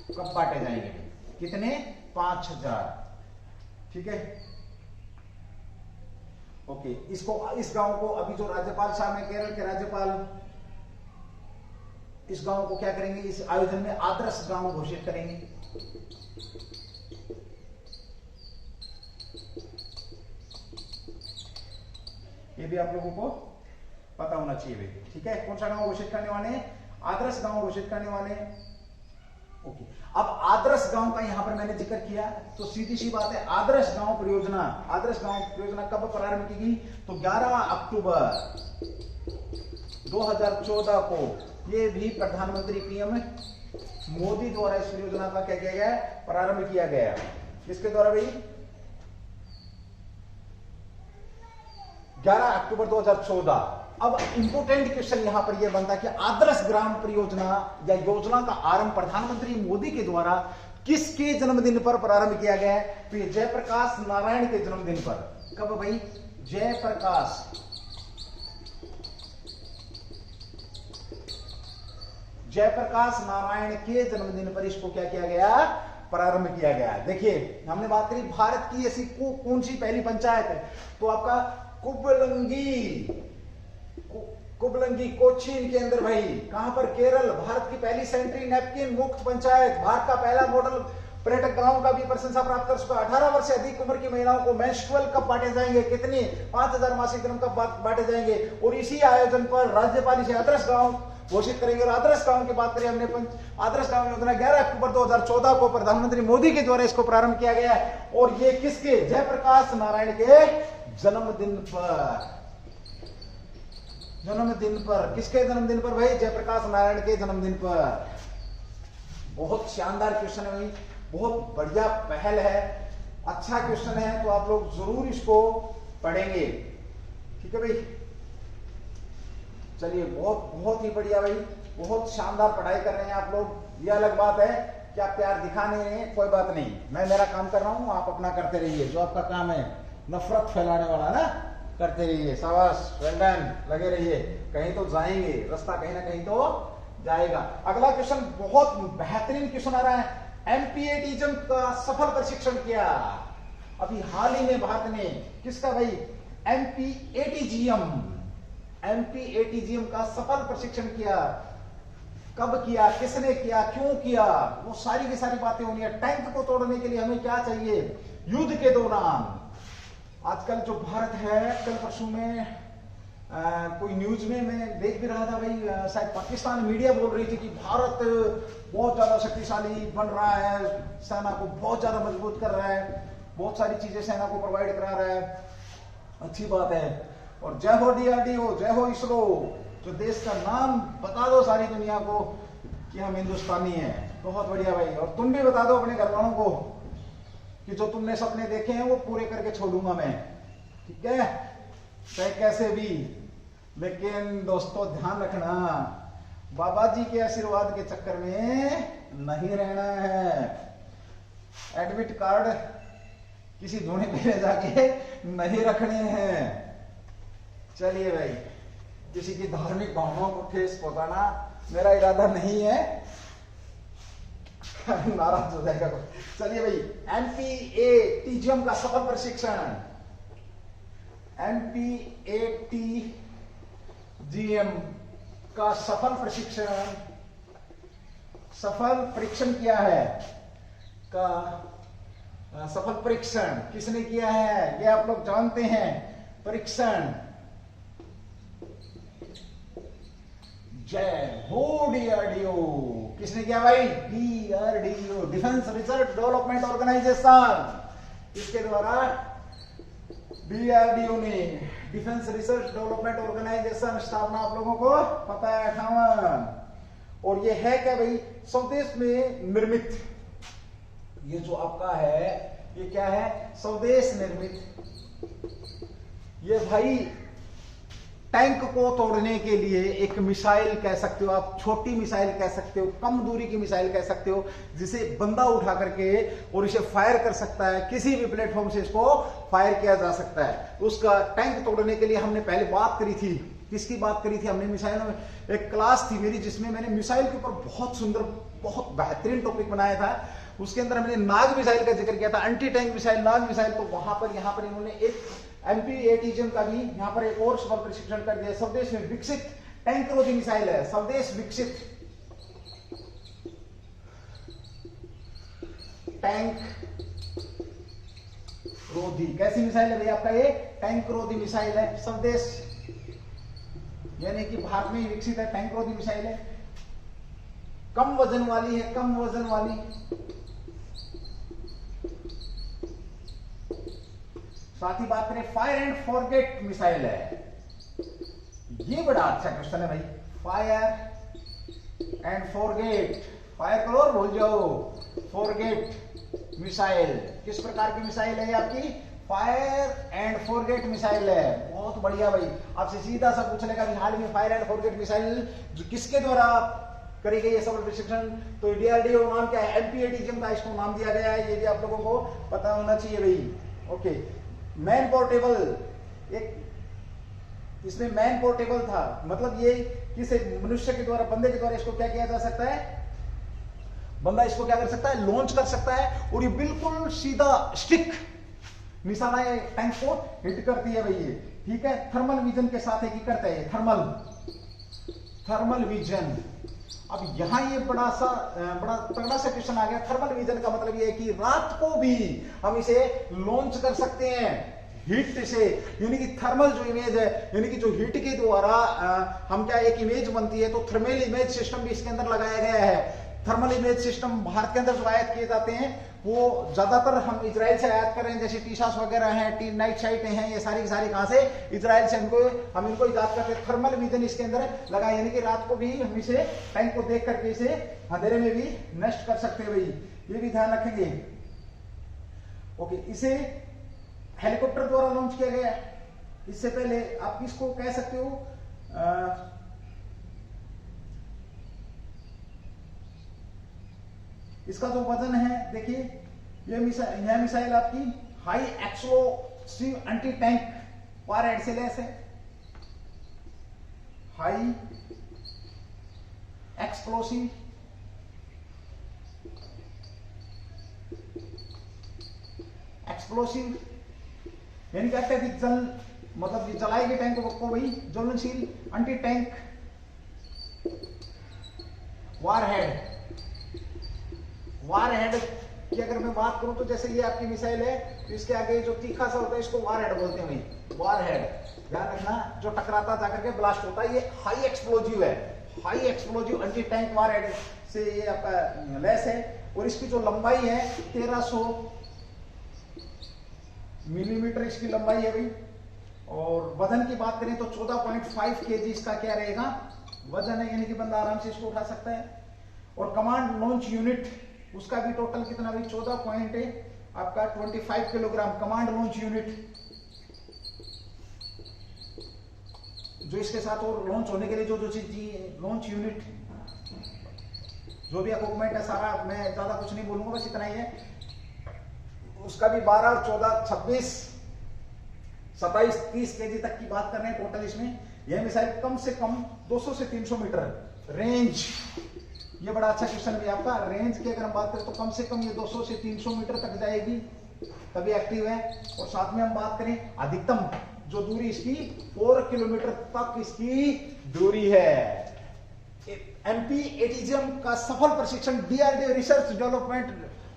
कब बांटे जाएंगे, कितने, 5000, ठीक है, ओके। इस गांव को अभी जो राज्यपाल साहब हैं, केरल के राज्यपाल, इस गांव को क्या करेंगे, इस आयोजन में आदर्श गांव घोषित करेंगे। ये भी आप लोगों को चाहिए भाई, ठीक है। कौन सा गांव घोषित करने वाले हैं? आदर्श गांव घोषित करने वाले हैं। ओके, अब आदर्श गांव का यहां पर मैंने जिक्र किया, तो सीधी सी बात है, आदर्श गांव परियोजना कब प्रारंभ की गई? तो 11 अक्टूबर 2014 को ये भी प्रधानमंत्री पीएम मोदी द्वारा इस परियोजना का क्या किया गया? प्रारंभ किया गया। किसके द्वारा भाई? 11 अक्टूबर 2014। अब इंपोर्टेंट क्वेश्चन यहां पर यह बनता है कि आदर्श ग्राम परियोजना या योजना का आरंभ प्रधानमंत्री मोदी के द्वारा किसके जन्मदिन पर प्रारंभ किया गया है? तो ये जयप्रकाश नारायण के जन्मदिन पर। कब भाई? जयप्रकाश नारायण के जन्मदिन पर इसको क्या किया गया? प्रारंभ किया गया। देखिए, हमने बात करी भारत की ऐसी कौन सी पहली पंचायत है? तो आपका कुबलंगी कोचीन के अंदर भाई। कहां पर? केरल। भारत की पहली सैनिटरी नैपकिन मुक्त पंचायत, भारत का पहला मॉडल पर्यटक गांव का भी प्रशंसा प्राप्त कर चुका। 18 वर्ष से अधिक उम्र की महिलाओं को मेंस्ट्रुअल कप बांटे जाएंगे। कितने? 5000 मासिक धर्म कप बांटे जाएंगे। और इसी आयोजन पर राज्यपाल इसे आदर्श गांव घोषित करेंगे। और आदर्श गांव की बात करें हमने, आदर्श गांव योजना 11 अक्टूबर 2014 को प्रधानमंत्री मोदी के द्वारा इसको प्रारंभ किया गया। और ये किसके? जयप्रकाश नारायण के जन्मदिन पर। किसके जन्मदिन पर भाई? जयप्रकाश नारायण के जन्मदिन पर। बहुत शानदार क्वेश्चन है भाई, बहुत बढ़िया पहल है, अच्छा क्वेश्चन है, तो आप लोग जरूर इसको पढ़ेंगे, ठीक है भाई। चलिए, बहुत ही बढ़िया भाई, बहुत शानदार पढ़ाई कर रहे हैं आप लोग। ये अलग बात है कि आप प्यार दिखा नहीं रहे हैं, कोई बात नहीं, मैं मेरा काम कर रहा हूं, आप अपना करते रहिए। जो आपका काम है नफरत फैलाने वाला ना, करते रहिए। शाबाश, वेल डन, लगे रहिए। कहीं तो जाएंगे, रास्ता कहीं ना कहीं तो जाएगा। अगला क्वेश्चन बहुत बेहतरीन क्वेश्चन आ रहा है। एमपीएटीजम का सफल प्रशिक्षण किया अभी हाल ही में भारत ने। किसका भाई? एमपीएटीजीएम का सफल प्रशिक्षण किया। कब किया? किसने किया? क्यों किया? वो सारी की सारी बातें होनी है। टैंक को तोड़ने के लिए हमें क्या चाहिए? युद्ध के दौरान। आजकल जो भारत है, कल परसों में कोई न्यूज में मैं देख भी रहा था भाई, शायद पाकिस्तान मीडिया बोल रही थी कि भारत बहुत ज्यादा शक्तिशाली बन रहा है, सेना को बहुत ज्यादा मजबूत कर रहा है, बहुत सारी चीजें सेना को प्रोवाइड करा रहा है। अच्छी बात है। और जय हो डीआरडीओ, जय हो इसरो। जो देश का नाम बता दो सारी दुनिया को कि हम हिंदुस्तानी हैं। बहुत बढ़िया भाई। और तुम भी बता दो अपने घर वालों को कि जो तुमने सपने देखे हैं वो पूरे करके छोड़ूंगा मैं, ठीक है, चाहे कैसे भी। लेकिन दोस्तों ध्यान रखना, बाबा जी के आशीर्वाद के चक्कर में नहीं रहना है। एडमिट कार्ड किसी धोने पे ले जाके नहीं रखने हैं। चलिए भाई, किसी की धार्मिक भावनाओं को ठेस पहुंचाना मेरा इरादा नहीं है, नाराज हो जाएगा। चलिए भाई, एमपीएटीजीएम का सफल प्रशिक्षण, एमपीएटीजीएम का सफल परीक्षण किया है। का सफल परीक्षण किसने किया है? ये आप लोग जानते हैं। परीक्षण, जय हो डीआरडीओ। किसने किया भाई? DRDO, defence research development organisation. इसके द्वारा डीआरडीओ ने, डिफेंस रिसर्च डेवलपमेंट ऑर्गेनाइजेशन, स्थापना आप लोगों को पता है 58। और ये है क्या भाई? स्वदेश में निर्मित। ये जो आपका है ये क्या है? स्वदेश निर्मित। ये भाई टैंक को तोड़ने के लिए एक मिसाइल कह सकते हो आप, छोटी मिसाइल कह सकते हो, कम दूरी की मिसाइल कह सकते हो, जिसे बंदा उठा करके और इसे फायर कर सकता है, किसी भी प्लेटफॉर्म से इसको फायर किया जा सकता है। उसका टैंक तोड़ने के लिए हमने पहले बात करी थी। किसकी बात करी थी हमने? मिसाइलों में। एक क्लास थी मेरी जिसमें मैंने मिसाइल के ऊपर बहुत सुंदर, बहुत बेहतरीन टॉपिक बनाया था। उसके अंदर हमने नाग मिसाइल का जिक्र किया था, एंटी टैंक मिसाइल, नाग मिसाइल। तो वहां पर यहां पर इन्होंने एक एमपीएटीजीएम का भी यहां पर एक और सफल प्रशिक्षण कर दिया। स्वदेश में विकसित टैंक रोधी मिसाइल है, स्वदेश विकसित टैंक रोधी। कैसी मिसाइल है भैया आपका? ये टैंक रोधी मिसाइल है, स्वदेश यानी कि भारत में ही विकसित है, टैंक रोधी मिसाइल है, कम वजन वाली है, कम वजन वाली। साथ ही बात करें फायर एंड फॉरगेट मिसाइल है, ये बड़ा अच्छा क्वेश्चन है भाई। फायर एंड फॉरगेट, फायर करो और भूल जाओ, फॉरगेट मिसाइल किस प्रकार की मिसाइल है? आपकी फायर एंड फॉरगेट मिसाइल है। बहुत बढ़िया भाई, आपसे सीधा सा पूछ लेगा हाल में फायर एंड फॉरगेट मिसाइल जो किसके द्वारा करी गई है सफल प्रशिक्षण, तो डीआरडीओ नाम क्या है? एमपीएटीजीएम का इसको नाम दिया गया है, ये भी आप लोगों को पता होना चाहिए भाई। ओके, मैन पोर्टेबल, एक इसमें मैन पोर्टेबल था, मतलब ये किसी मनुष्य के द्वारा, बंदे के द्वारा इसको क्या किया जा सकता है? बंदा इसको क्या कर सकता है? लॉन्च कर सकता है, और ये बिल्कुल सीधा स्टिक निशाना ये टैंक को हिट करती है भाई ये, ठीक है। थर्मल विजन के साथ एक करता है, थर्मल विजन। अब यहां ये बड़ा तगड़ा सा क्वेश्चन आ गया। थर्मल विजन का मतलब ये है कि रात को भी हम इसे लॉन्च कर सकते हैं हीट से, यानी कि थर्मल जो इमेज है, यानी कि जो हीट के द्वारा हम क्या एक इमेज बनती है, तो थर्मल इमेज सिस्टम भी इसके अंदर लगाया गया है। थर्मल इमेज सिस्टम भारत के अंदर जो आयात किए जाते हैं वो ज्यादातर हम इजराइल से आयात कर रहे हैं, जैसे टीसास वगैरह हैं, टी नाइट साइट हैं, ये सारी की सारी कहां से? इजराइल से। हम इनको इजाद करते हैं। थर्मल विजन इसके अंदर लगा, यानी कि रात को भी हम इसे टैंक को देख करके इसे अंधेरे में भी नष्ट कर सकते हैं भाई, ये भी ध्यान रखेंगे। ओके, इसे हेलीकॉप्टर द्वारा लॉन्च किया गया। इससे पहले आप किसको कह सकते हो? इसका जो वजन है देखिए, यह मिसाइल आपकी high explosive anti tank warhead से लैस है। हाई एक्सप्लोसिव यानी क्या कहते हैं? जल, मतलब जलाएगी टैंक को भाई, ज्वलनशील एंटी टैंक वारहेड की अगर मैं बात करूं तो जैसे ये आपकी मिसाइल है, तो इसके आगे जो तीखा सा होता है इसको वारहेड बोलते हैं भाई, वारहेड। ध्यान रखना, जो टकराता जाकर के ब्लास्ट होता है, ये हाई एक्सप्लोजिव है, high explosive anti tank warhead से ये आपका लैस है। और इसकी जो लंबाई है 1300 मिलीमीटर इसकी लंबाई है भाई। और वजन की बात करें तो 14.5 kg इसका क्या रहेगा? वजन है, यानी कि बंदा आराम से इसको उठा सकता है। और कमांड लॉन्च यूनिट उसका भी टोटल कितना भाई? 14.25 किलोग्राम कमांड लॉन्च यूनिट, जो इसके साथ और लॉन्च होने के लिए जो चीज लॉन्च यूनिट जो भी इक्विपमेंट है सारा, मैं ज्यादा कुछ नहीं बोलूंगा, बस इतना ही है। उसका भी 12, 14, 26, 27, 30 kg तक की बात कर रहे हैं टोटल इसमें। यह मिसाइल कम से कम 200 से 300 मीटर रेंज, ये बड़ा अच्छा क्वेश्चन भी आपका। रेंज की अगर हम बात करें तो कम से कम ये 200 से 300 मीटर तक जाएगी, तभी एक्टिव है। और साथ में हम बात करें अधिकतम जो दूरी इसकी 4 किलोमीटर तक इसकी दूरी है। एमपीएटीजीएम का सफल प्रशिक्षण डीआरडीओ रिसर्च डेवलपमेंट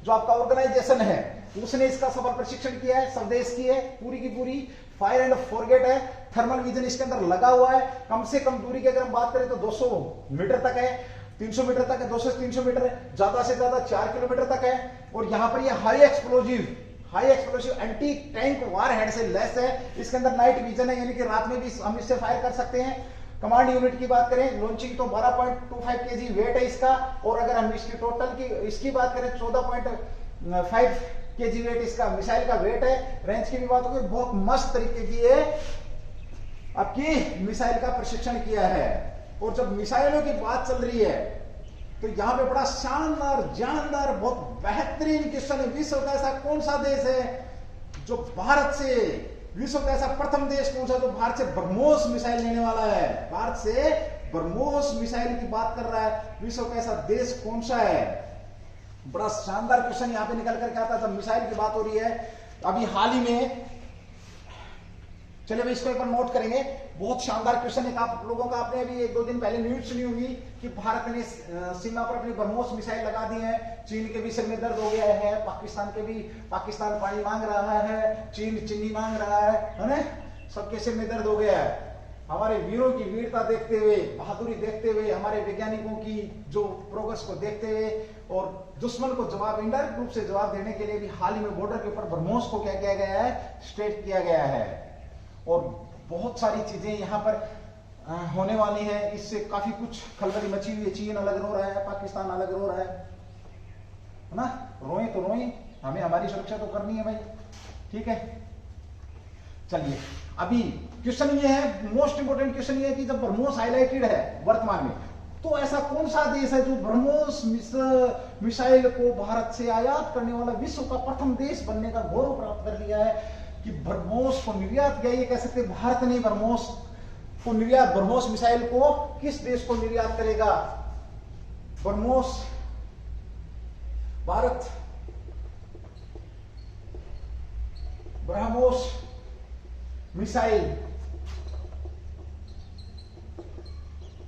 जो आपका ऑर्गेनाइजेशन है, उसने इसका सफल प्रशिक्षण किया है, स्वदेश की है पूरी की पूरी। फायर एंड फॉरगेट है, थर्मल विजन इसके अंदर लगा हुआ है। कम से कम दूरी की अगर हम बात करें तो 200 मीटर तक है, 300 मीटर तक है, 200 से 300 मीटर है, ज्यादा से ज्यादा 4 किलोमीटर तक है। और यहां पर ये high explosive anti tank warhead से लैस है। इसके अंदर नाइट विजन है, यानी कि रात में भी हम इससे फायर कर सकते हैं। कमांड यूनिट की बात करें, लॉन्चिंग तो 12.25 kg वेट है इसका। और अगर हम इसकी टोटल की इसकी बात करें 14.5 kg वेट इसका मिसाइल का वेट है। रेंज की भी बात होगी, बहुत मस्त तरीके की है आपकी मिसाइल का प्रशिक्षण किया है। और जब मिसाइलों की बात चल रही है तो यहां पे बड़ा शानदार जानदार बहुत बेहतरीन क्वेश्चन है। विश्व का ऐसा कौन सा देश है जो भारत से, विश्व का ऐसा प्रथम देश कौन सा जो भारत से ब्रह्मोस मिसाइल लेने वाला है? भारत से ब्रह्मोस मिसाइल की बात कर रहा है, विश्व का ऐसा देश कौन सा है? बड़ा शानदार क्वेश्चन यहां पे निकल करके आता है जब मिसाइल की बात हो रही है। अभी हाल ही में, चलिए भाई इसको एक बार नोट करेंगे, बहुत शानदार क्वेश्चन है। आप लोगों का आपने अभी 1-2 दिन पहले न्यूज सुनी होगी कि भारत ने सीमा पर अपनी ब्रह्मोस मिसाइल लगा दी है। चीन के भी सिर में दर्द हो गया है, पाकिस्तान पानी मांग रहा है, चीनी मांग रहा है ना, सबके सिर में दर्द हो गया है। हमारे वीरों की वीरता देखते हुए, बहादुरी देखते हुए, हमारे वैज्ञानिकों की जो प्रोग्रेस को देखते हुए और दुश्मन को जवाब, इनडायरेक्ट रूप से जवाब देने के लिए भी हाल ही में बॉर्डर के ऊपर ब्रह्मोस को क्या किया गया है, स्ट्रेट किया गया है। और बहुत सारी चीजें यहाँ पर होने वाली है। इससे काफी कुछ खलबली मची हुई है। चीन अलग रो रहा है, पाकिस्तान अलग रो रहा है ना। रोए तो रोए, हमें हमारी सुरक्षा तो करनी है भाई, ठीक है। चलिए अभी क्वेश्चन ये है, मोस्ट इंपोर्टेंट क्वेश्चन ये है कि जब ब्रह्मोस हाईलाइटेड है वर्तमान में, तो ऐसा कौन सा देश है जो ब्रह्मोस मिसाइल को भारत से आयात करने वाला विश्व का प्रथम देश बनने का गौरव प्राप्त कर लिया है कि ब्रह्मोस को निर्यात किया। ये कह सकते भारत ने ब्रह्मोस को निर्यात, ब्रह्मोस मिसाइल को किस देश को निर्यात करेगा? ब्रह्मोस भारत ब्रह्मोस मिसाइल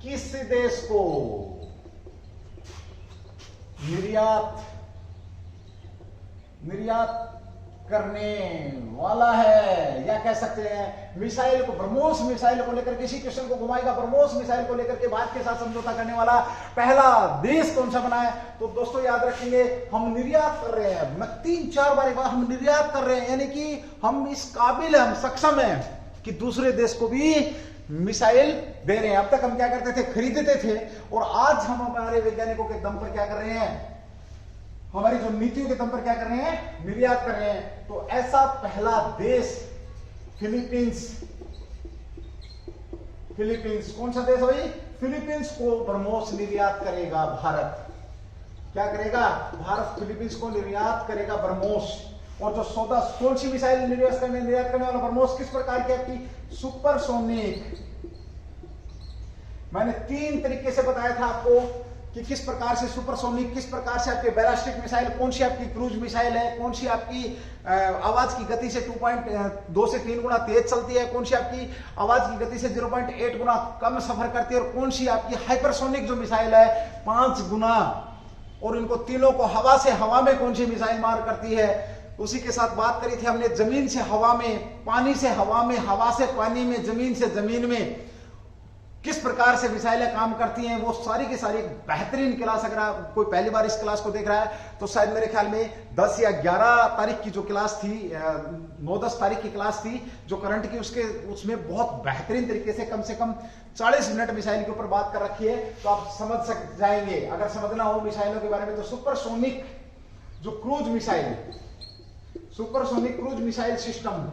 किस देश को निर्यात करने वाला है? या कह सकते हैं मिसाइल को, ब्रह्मोस मिसाइल को लेकर किसी क्वेश्चन को घुमाएगा, ब्रह्मोस मिसाइल को लेकर के भारत के साथ समझौता करने वाला पहला देश कौन सा बना है? तो दोस्तों याद रखेंगे, हम निर्यात कर रहे हैं, मैं 3-4 बार एक बार हम निर्यात कर रहे हैं, यानी कि हम इस काबिल है, हम सक्षम हैं कि दूसरे देश को भी मिसाइल दे रहे हैं। अब तक हम क्या करते थे, खरीदते थे, और आज हम हमारे वैज्ञानिकों के दम पर क्या कर रहे हैं, हमारी जो नीतियों के दम पर क्या कर रहे हैं, निर्यात कर रहे हैं। तो ऐसा पहला देश फिलीपींस कौन सा देश है भाई? फिलीपींस को ब्रह्मोस निर्यात करेगा भारत। क्या करेगा? भारत फिलीपींस को निर्यात करेगा ब्रह्मोस। और जो 14 कौन सी मिसाइल निर्यात करने वाला ब्रह्मोस किस प्रकार की? आपकी सुपरसोनिक। मैंने 3 तरीके से बताया था आपको कि किस प्रकार से सुपरसोनिक, किस प्रकार से आपके बैलिस्टिक मिसाइल, कौन सी आपकी क्रूज मिसाइल है, कौन सी आपकी आवाज की गति से 2.2 से 3 गुना तेज चलती है, कौन सी आपकी आवाज की गति से 0.8 गुना कम सफर करती है, और कौन सी आपकी हाइपरसोनिक जो मिसाइल है 5 गुना, और इनको तीनों को हवा से हवा में कौन सी मिसाइल मार करती है। उसी के साथ बात करी थी हमने जमीन से हवा में, पानी से हवा में, हवा से पानी में, जमीन से जमीन में किस प्रकार से मिसाइलें काम करती हैं। वो सारी की सारी बेहतरीन क्लास, अगर कोई पहली बार इस क्लास को देख रहा है तो शायद मेरे ख्याल में 10 या 11 तारीख की जो क्लास थी, 9-10 तारीख की क्लास थी जो करंट की, उसमें बहुत बेहतरीन तरीके से कम 40 मिनट मिसाइल के ऊपर बात कर रखी है। तो आप समझ जाएंगे, अगर समझना हो मिसाइलों के बारे में, तो सुपरसोनिक जो cruise missile, supersonic cruise missile system,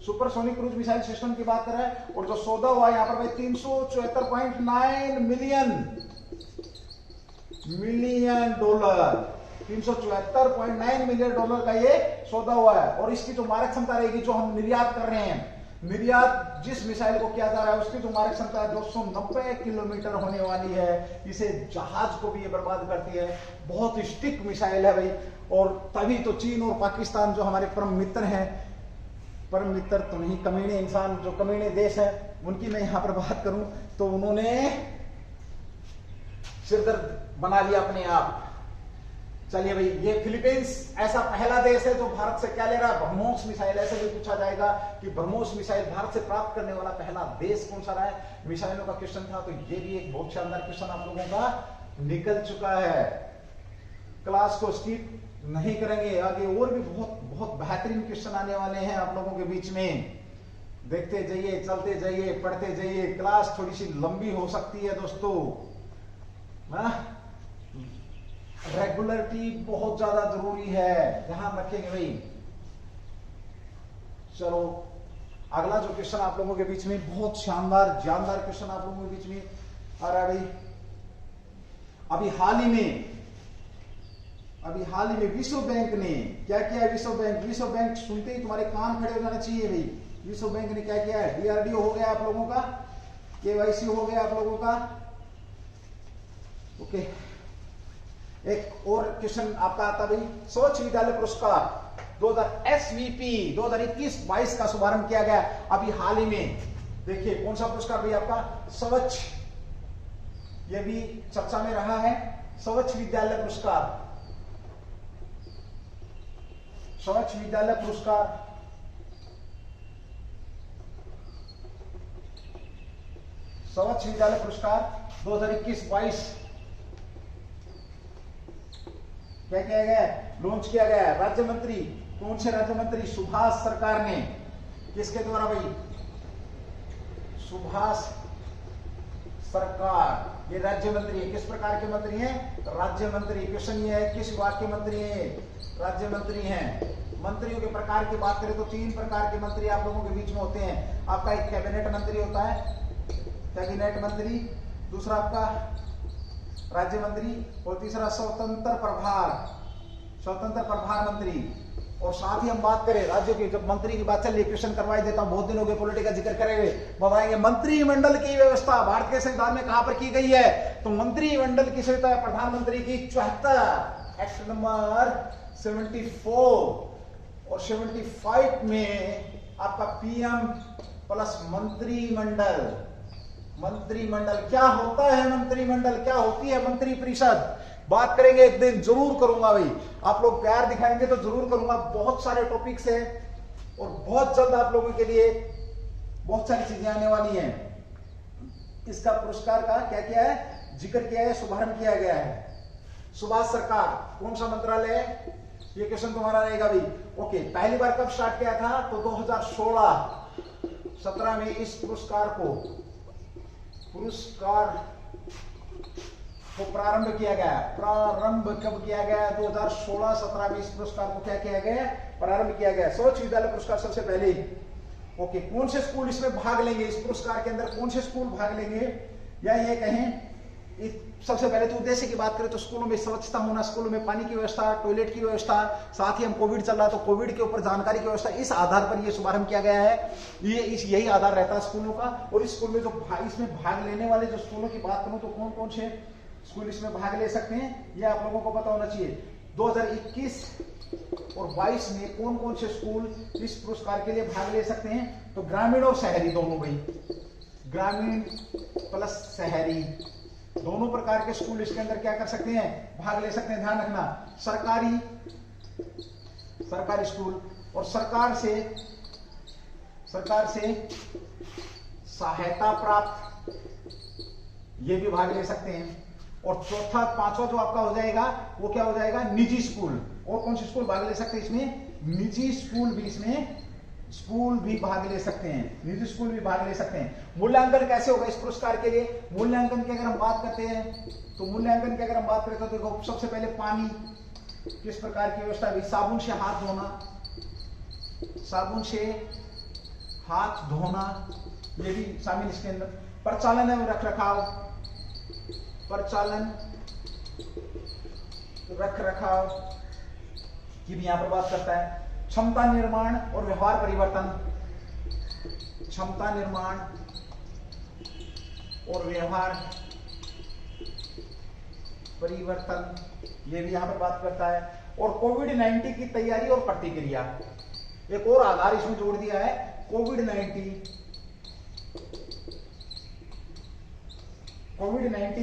supersonic cruise missile system की बात कर रहा है। और जो सौदा हुआ यहां पर भाई 374.9 मिलियन डॉलर, 374.9 मिलियन डॉलर का ये सौदा हुआ है। और इसकी जो मारक क्षमता रहेगी, जो हम निर्यात कर रहे हैं, निर्यात जिस मिसाइल को किया जा रहा है उसकी जो मारक क्षमता 290 किलोमीटर होने वाली है। इसे जहाज को भी ये बर्बाद करती है। बहुत स्टिक मिसाइल है भाई। और तभी तो चीन और पाकिस्तान जो हमारे परम मित्र हैं, परम मित्र तो नहीं, कमीने इंसान, जो कमीने देश है, उनकी मैं यहां पर बात करूं तो उन्होंने सिरदर्द बना लिया अपने आप। चलिए भाई, ये फिलीपींस ऐसा पहला देश है जो भारत से क्या ले रहा है, ब्रह्मोस मिसाइल। ऐसे भी पूछा जाएगा कि ब्रह्मोस मिसाइल भारत से प्राप्त करने वाला पहला देश कौन सा रहा है। मिसाइलों का क्वेश्चन था, तो ये भी एक बहुत शानदार क्वेश्चन आप लोगों का निकल चुका है। क्लास को स्किप नहीं करेंगे, आगे और भी बहुत बहुत बेहतरीन क्वेश्चन आने वाले हैं आप लोगों के बीच में। देखते जाइए, चलते जाइए, पढ़ते जाइए। क्लास थोड़ी सी लंबी हो सकती है दोस्तों, रेगुलरिटी बहुत ज्यादा जरूरी है, ध्यान रखेंगे भाई। चलो अगला जो क्वेश्चन आप लोगों के बीच में, बहुत शानदार जानदार क्वेश्चन आप लोगों के बीच में आ रहा है भाई। अभी हाल ही में विश्व बैंक ने क्या किया? विश्व बैंक सुनते ही तुम्हारे कान खड़े हो जाने चाहिए भाई। विश्व बैंक ने क्या किया है? DRDO हो गया आप लोगों का, KYC हो गया आप लोगों का, ओके। एक और क्वेश्चन आपका आता भाई, स्वच्छ विद्यालय पुरस्कार 2000 SVP 2021-22 का शुभारंभ किया गया अभी हाल ही में। देखिए कौन सा पुरस्कार भाई आपका? स्वच्छ, यह भी चर्चा में रहा है। स्वच्छ विद्यालय पुरस्कार, स्वच्छ विद्यालय पुरस्कार स्वच्छ विद्यालय पुरस्कार 2021-22 क्या किया गया है, लॉन्च किया गया है। राज्य मंत्री, कौन से राज्य मंत्री, सुभाष सरकार ने, किसके द्वारा भाई, सुभाष सरकार, ये राज्य मंत्री है। किस प्रकार के मंत्री हैं, राज्य मंत्री। क्वेश्चन ये है किस विभाग के मंत्री हैं, राज्य मंत्री हैं। मंत्रियों के प्रकार की बात करें तो 3 प्रकार के मंत्री आप लोगों के बीच में होते हैं। आपका एक कैबिनेट मंत्री होता है, कैबिनेट मंत्री, दूसरा आपका राज्य मंत्री, और तीसरा स्वतंत्र प्रभार मंत्री। और साथ ही हम बात करें राज्यों की, जब मंत्री की बात चल रही, क्वेश्चन करवाई देता हूं, बहुत दिन हो गए पॉलिटिक्स का जिक्र करेंगे, बताएंगे मंत्रिमंडल की व्यवस्था भारत के संविधान में कहां पर की गई है। तो मंत्रिमंडल की सहायता प्रधानमंत्री की 74 एक्ट नंबर 74 और 75 में आपका पीएम प्लस मंत्रिमंडल। मंत्रिमंडल क्या होता है, मंत्रिमंडल क्या होती है, मंत्री परिषद, बात करेंगे एक दिन, जरूर करूंगा भाई। आप लोग प्यार दिखाएंगे तो जरूर करूंगा। बहुत सारे टॉपिक्स हैं और बहुत जल्द आप लोगों के लिए बहुत सारी चीजें आने वाली हैं। इसका पुरस्कार का क्या किया है, जिक्र किया है, शुभारंभ किया गया है। सुभाष सरकार, कौन सा मंत्रालय है, ये क्वेश्चन तुम्हारा रहेगा भाई। ओके, पहली बार कब स्टार्ट किया था, तो 2016-17 में इस पुरस्कार को प्रारंभ किया गया। प्रारंभ कब किया गया, 2016-17 में इस पुरस्कार को क्या किया गया, प्रारंभ किया गया। स्वच्छ विद्यालय पुरस्कार सबसे पहले। ओके, कौन से स्कूल इसमें भाग लेंगे, इस पुरस्कार के अंदर कौन से स्कूल भाग लेंगे, या ये कहें सबसे पहले तो उद्देश्य की बात करें तो स्कूलों में स्वच्छता होना, स्कूलों में पानी की व्यवस्था, टॉयलेट की व्यवस्था, साथ ही हम कोविड चल रहा है तो कोविड के ऊपर जानकारी की व्यवस्था, इस आधार पर यह शुभारंभ किया गया है। यही आधार रहता है स्कूलों का। और इस स्कूल में जो इसमें भाग लेने वाले जो स्कूलों की बात करूं तो कौन कौन से स्कूल इसमें भाग ले सकते हैं, यह आप लोगों को पता होना चाहिए। 2021 और 22 में कौन कौन से स्कूल इस पुरस्कार के लिए भाग ले सकते हैं, तो ग्रामीण और शहरी दोनों भाई, ग्रामीण प्लस शहरी दोनों प्रकार के स्कूल इसके अंदर क्या कर सकते हैं, भाग ले सकते हैं। ध्यान रखना, सरकारी स्कूल और सरकार से सहायता प्राप्त, ये भी भाग ले सकते हैं। और चौथा पांचवा जो आपका हो जाएगा वो क्या हो जाएगा, निजी स्कूल। और कौन से स्कूल भाग ले सकते हैं इसमें, निजी स्कूल भी इसमें भी भाग ले सकते हैं, निजी स्कूल भी भाग ले सकते हैं। मूल्यांकन कैसे होगा इस पुरस्कार के लिए, मूल्यांकन की अगर हम बात करते हैं तो मूल्यांकन की अगर हम बात करें तो देखो सबसे पहले पानी किस प्रकार की व्यवस्था है, साबुन से हाथ धोना, ये भी शामिल इसके अंदर। प्रचालन एवं रख रखाव की भी यहां पर बात करता है। क्षमता निर्माण और व्यवहार परिवर्तन, क्षमता निर्माण और व्यवहार परिवर्तन, ये भी यहां पर बात करता है। और कोविड-19 की तैयारी और प्रतिक्रिया, एक और आधार इसमें जोड़ दिया है, कोविड-19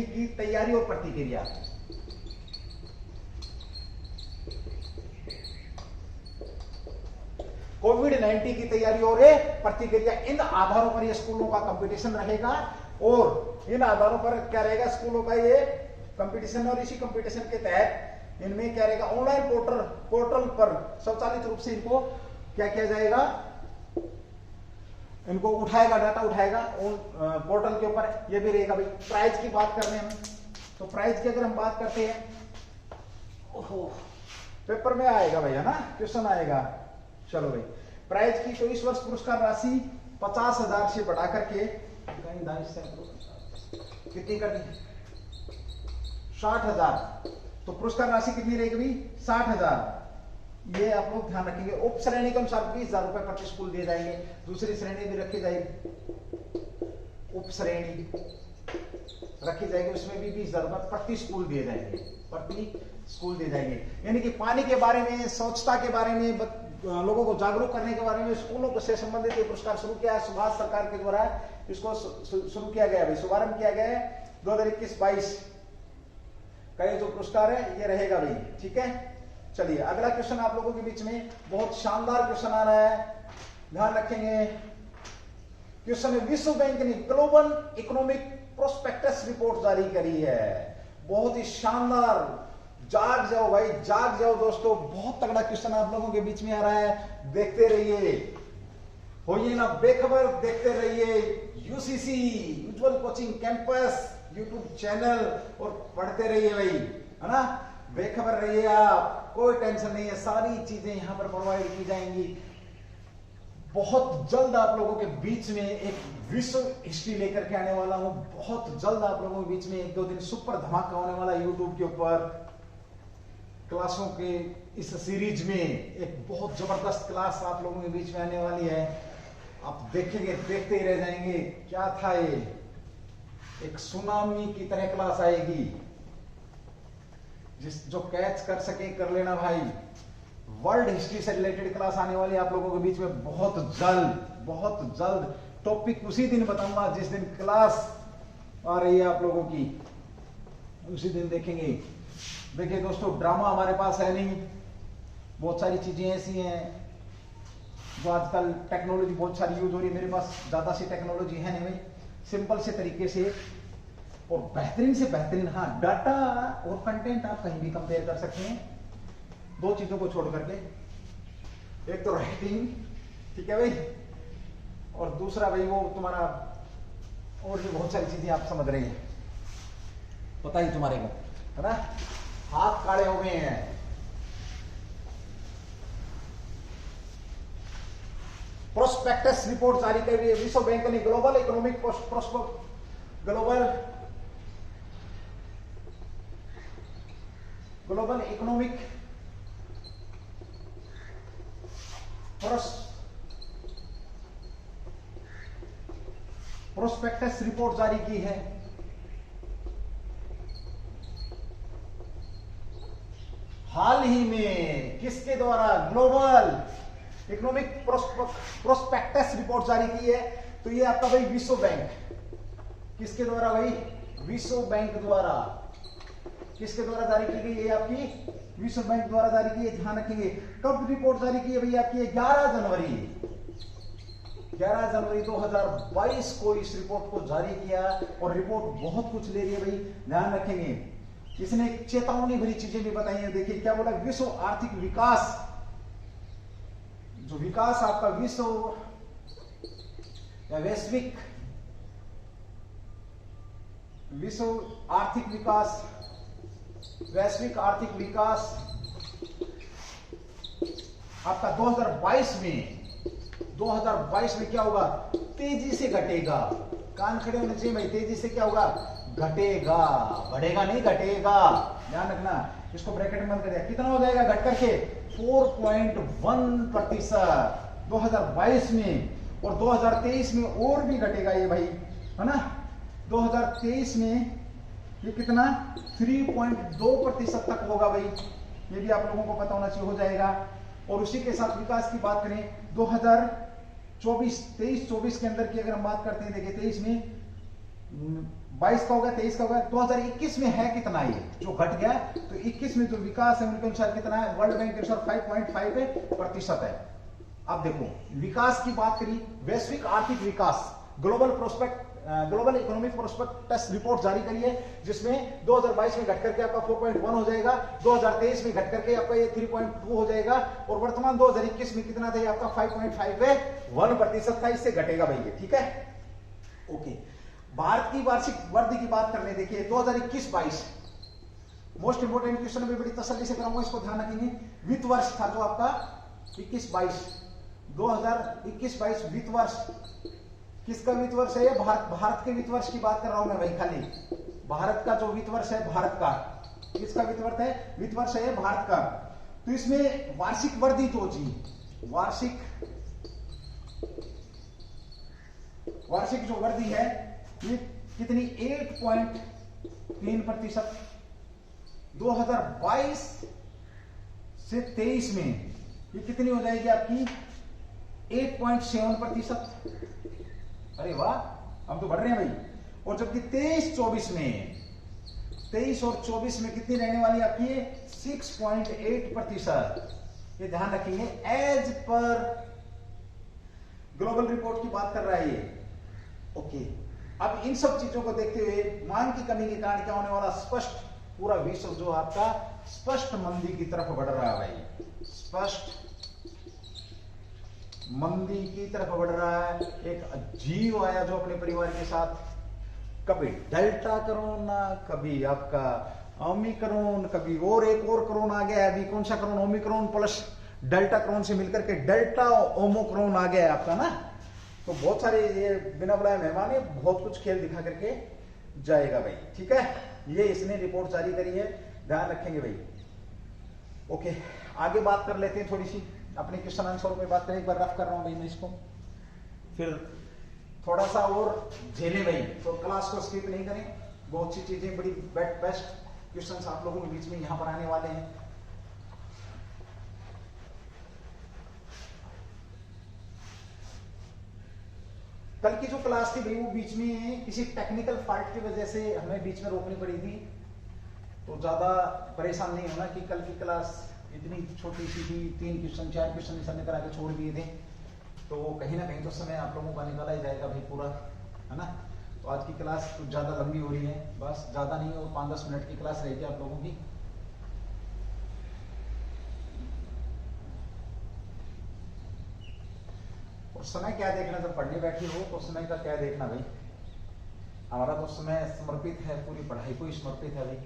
की तैयारी और प्रतिक्रिया। कोविड-19 की तैयारी और प्रतिक्रिया, इन आधारों पर ये स्कूलों का कंपटीशन रहेगा। और इन आधारों पर क्या रहेगा, स्कूलों का ये कंपटीशन। और इसी कंपटीशन के तहत इनमें क्या रहेगा, ऑनलाइन पोर्टल पर स्वचालित रूप से इनको क्या किया जाएगा, इनको उठाएगा, डाटा उठाएगा पोर्टल के ऊपर, ये भी रहेगा भाई। प्राइज की बात करने हम तो प्राइज की अगर हम बात करते हैं, पेपर में आएगा भाई, है ना, क्वेश्चन आएगा। चलो भाई, प्राइज की तो इस वर्ष पुरस्कार राशि 50,000 से बढ़ा करके कितनी कर दी, 60,000। तो पुरस्कार राशि कितनी रहेगी भाई, 60,000। ये आप लोग ध्यान रखेंगे। उप श्रेणी के अनुसार 20,000 रुपए प्रति स्कूल दिए जाएंगे। दूसरी श्रेणी भी रखी जाएगी, उप श्रेणी रखी जाएगी, उसमें भी 20,000 रुपए प्रति स्कूल दिए जाएंगे। यानी कि पानी के बारे में, स्वच्छता के बारे में, लोगों को जागरूक करने के बारे में स्कूलों से संबंधित ये पुरस्कार शुरू किया है सुभाष सरकार के द्वारा। इसको शुरू किया गया है, शुभारंभ किया गया है 2021-22 का ये जो पुरस्कार है ये रहेगा भाई, ठीक है। चलिए अगला क्वेश्चन आप लोगों के बीच में बहुत शानदार क्वेश्चन आ रहा है, ध्यान रखेंगे। क्वेश्चन है, विश्व बैंक ने ग्लोबल इकोनॉमिक प्रोस्पेक्टस रिपोर्ट जारी करी है। बहुत ही शानदार, जाग जाओ भाई, जाग जाओ दोस्तों, बहुत तगड़ा क्वेश्चन आप लोगों के बीच में आ रहा है। देखते रहिए, होइए ना बेखबर, देखते रहिए UCC usual coaching campus YouTube channel और पढ़ते रहिए भाई, है ना, बेखबर रहिए आप, कोई टेंशन नहीं है, सारी चीजें यहां पर प्रोवाइड की जाएंगी। बहुत जल्द आप लोगों के बीच में एक विश्व हिस्ट्री लेकर के आने वाला हूं। बहुत जल्द आप लोगों के बीच में 1-2 दिन सुपर धमाका होने वाला है यूट्यूब के ऊपर। क्लासों के इस सीरीज में एक बहुत जबरदस्त क्लास आप लोगों के बीच में आने वाली है। आप देखेंगे, देखते ही रह जाएंगे, क्या था ये, एक सुनामी की तरह क्लास आएगी। जो कैच कर सके कर लेना भाई। वर्ल्ड हिस्ट्री से रिलेटेड क्लास आने वाली है आप लोगों के बीच में बहुत जल्द, बहुत जल्द। टॉपिक उसी दिन बताऊंगा जिस दिन क्लास आ रही है आप लोगों की, उसी दिन देखेंगे। देखिए दोस्तों, ड्रामा हमारे पास है नहीं, बहुत सारी चीजें ऐसी हैं जो आजकल टेक्नोलॉजी बहुत सारी यूज हो रही है। मेरे पास ज्यादा सी टेक्नोलॉजी है नहीं भाई, सिंपल से तरीके से और बेहतरीन से बेहतरीन, हाँ, डाटा और कंटेंट आप कहीं भी कंपेयर कर सकते हैं, 2 चीजों को छोड़ करके। एक तो राइटिंग, ठीक है भाई, और दूसरा भाई वो तुम्हारा और भी बहुत सारी चीजें आप समझ रहे हैं, पता ही तुम्हारे को, है ना, हाथ काड़े हो गए हैं। प्रोस्पेक्टस रिपोर्ट जारी कर रही है विश्व बैंक ने, global economic global economic prospectus report जारी की है। हाल ही में किसके द्वारा? ग्लोबल इकोनॉमिक प्रोस्पेक्टस रिपोर्ट जारी की है। तो ये आपका भाई विश्व बैंक, किसके द्वारा भाई? विश्व बैंक द्वारा। किसके द्वारा जारी की गई? ये आपकी विश्व बैंक द्वारा जारी की है, ध्यान रखेंगे। कब रिपोर्ट जारी की है भाई? आपकी 11 जनवरी 2022 को इस रिपोर्ट को जारी किया। और रिपोर्ट बहुत कुछ ले रही है भाई, ध्यान रखेंगे। इसने चेतावनी भरी चीजें भी बताई है। देखिए क्या बोला, विश्व आर्थिक विकास, जो विकास आपका विश्व या वैश्विक आर्थिक विकास, वैश्विक आर्थिक विकास आपका 2022 में क्या होगा? तेजी से घटेगा। कान खड़े होने चाहिए भाई, तेजी से क्या होगा? घटेगा, बढ़ेगा नहीं, घटेगा, ध्यान रखना। इसको ब्रैकेट में बंद कर दिया। कितना हो जाएगा घट करके? 4.1% 2022 में। और 2023 में और भी घटेगा ये भाई, है ना। 2023 में ये कितना? 3.2% तक होगा भाई। ये भी आप लोगों को पता होना चाहिए, हो जाएगा। और उसी के साथ विकास की बात करें, 2023-24 के अंदर की अगर हम बात करते हैं, देखिए 23 में 22 का होगा, 23 का होगा, 2021 में है कितना? ये जो घट गया, तो 21 में जो विकास है उनके अनुसार कितना है? वर्ल्ड बैंक के अनुसार 5.5% है। अब देखो, विकास की बात करी, वैश्विक आर्थिक विकास, ग्लोबल इकोनॉमिक प्रोस्पेक्टस रिपोर्ट जारी करी है, जिसमें 2022 में घट करके आपका 4.1 हो जाएगा, 2023 में घट करके आपका ये 3.2 हो जाएगा, और वर्तमान 2021 में कितना था? ये आपका 5.51% था। इससे घटेगा भाई ये, ठीक है, ओके। भारत की वार्षिक वृद्धि की बात करने, देखिए 2021-22 मोस्ट इंपोर्टेंट क्वेश्चन में बड़ी तसल्ली से कराऊंगा, इसको ध्यान रखेंगे। वित्त वर्ष था जो आपका 2021-22 वित्त वर्ष। किसका वित्त वर्ष है? भारत के वित्त वर्ष की बात कर रहा हूं मैं भाई, खाली भारत का जो वित्त वर्ष है, भारत का। किसका वित्त वर्ष है? वित्त वर्ष है भारत का। तो इसमें वार्षिक वृद्धि जो जी, वार्षिक जो वृद्धि है ये कितनी? 8.3%। 2022 से 23 में ये कितनी हो जाएगी आपकी? 8.7%। अरे वाह, हम तो बढ़ रहे हैं भाई। और जबकि 23-24 में, 23 और 24 में कितनी रहने वाली आपकी? 6.8%। ये ध्यान रखेंगे। एज पर ग्लोबल रिपोर्ट की बात कर रहा है ये, ओके, अब इन सब चीजों को देखते हुए मांग की कमी के कारण क्या होने वाला, स्पष्ट पूरा विश्व जो आपका स्पष्ट मंदी की तरफ बढ़ रहा है भाई, स्पष्ट मंदी की तरफ बढ़ रहा है। एक जीव आया जो अपने परिवार के साथ, कभी डेल्टा कोरोना, कभी आपका ओमिक्रॉन, कभी और एक और कोरोना आ गया है। अभी कौन सा कोरोना, ओमिक्रॉन प्लस डेल्टा कोरोन से मिलकर के डेल्टा ओमोक्रोन आ गया है आपका ना। तो बहुत सारे ये बिना बुलाए मेहमान है, बहुत कुछ खेल दिखा करके जाएगा भाई, ठीक है। ये इसने रिपोर्ट जारी करी है, ध्यान रखेंगे भाई। ओके, आगे बात कर लेते हैं थोड़ी सी अपने क्वेश्चन आंसर में बात करें। एक बार रफ कर रहा हूं भाई मैं इसको, फिर थोड़ा सा और झेले भाई, तो क्लास को स्किप नहीं करें। बहुत सी चीजें बड़ी बेस्ट क्वेश्चंस आप लोगों के बीच में यहां पर आने वाले हैं। कल की जो क्लास थी भाई वो बीच में किसी टेक्निकल फॉल्ट की वजह से हमें बीच में रोकनी पड़ी थी, तो ज्यादा परेशान नहीं होना कि कल की क्लास इतनी छोटी सी थी, 3 क्वेश्चन 4 क्वेश्चन सर ने करा के छोड़ दिए थे, तो कहीं ना कहीं तो समय आप लोगों का निकाला ही जाएगा भाई पूरा, है ना। तो आज की क्लास कुछ ज्यादा लंबी हो रही है, बस ज्यादा नहीं और 5-10 मिनट की क्लास रहेगी आप लोगों की। और समय क्या देखना, जब पढ़ने बैठे हो तो समय का क्या देखना भाई, हमारा तो समय समर्पित है, पूरी पढ़ाई को ही समर्पित है भाई,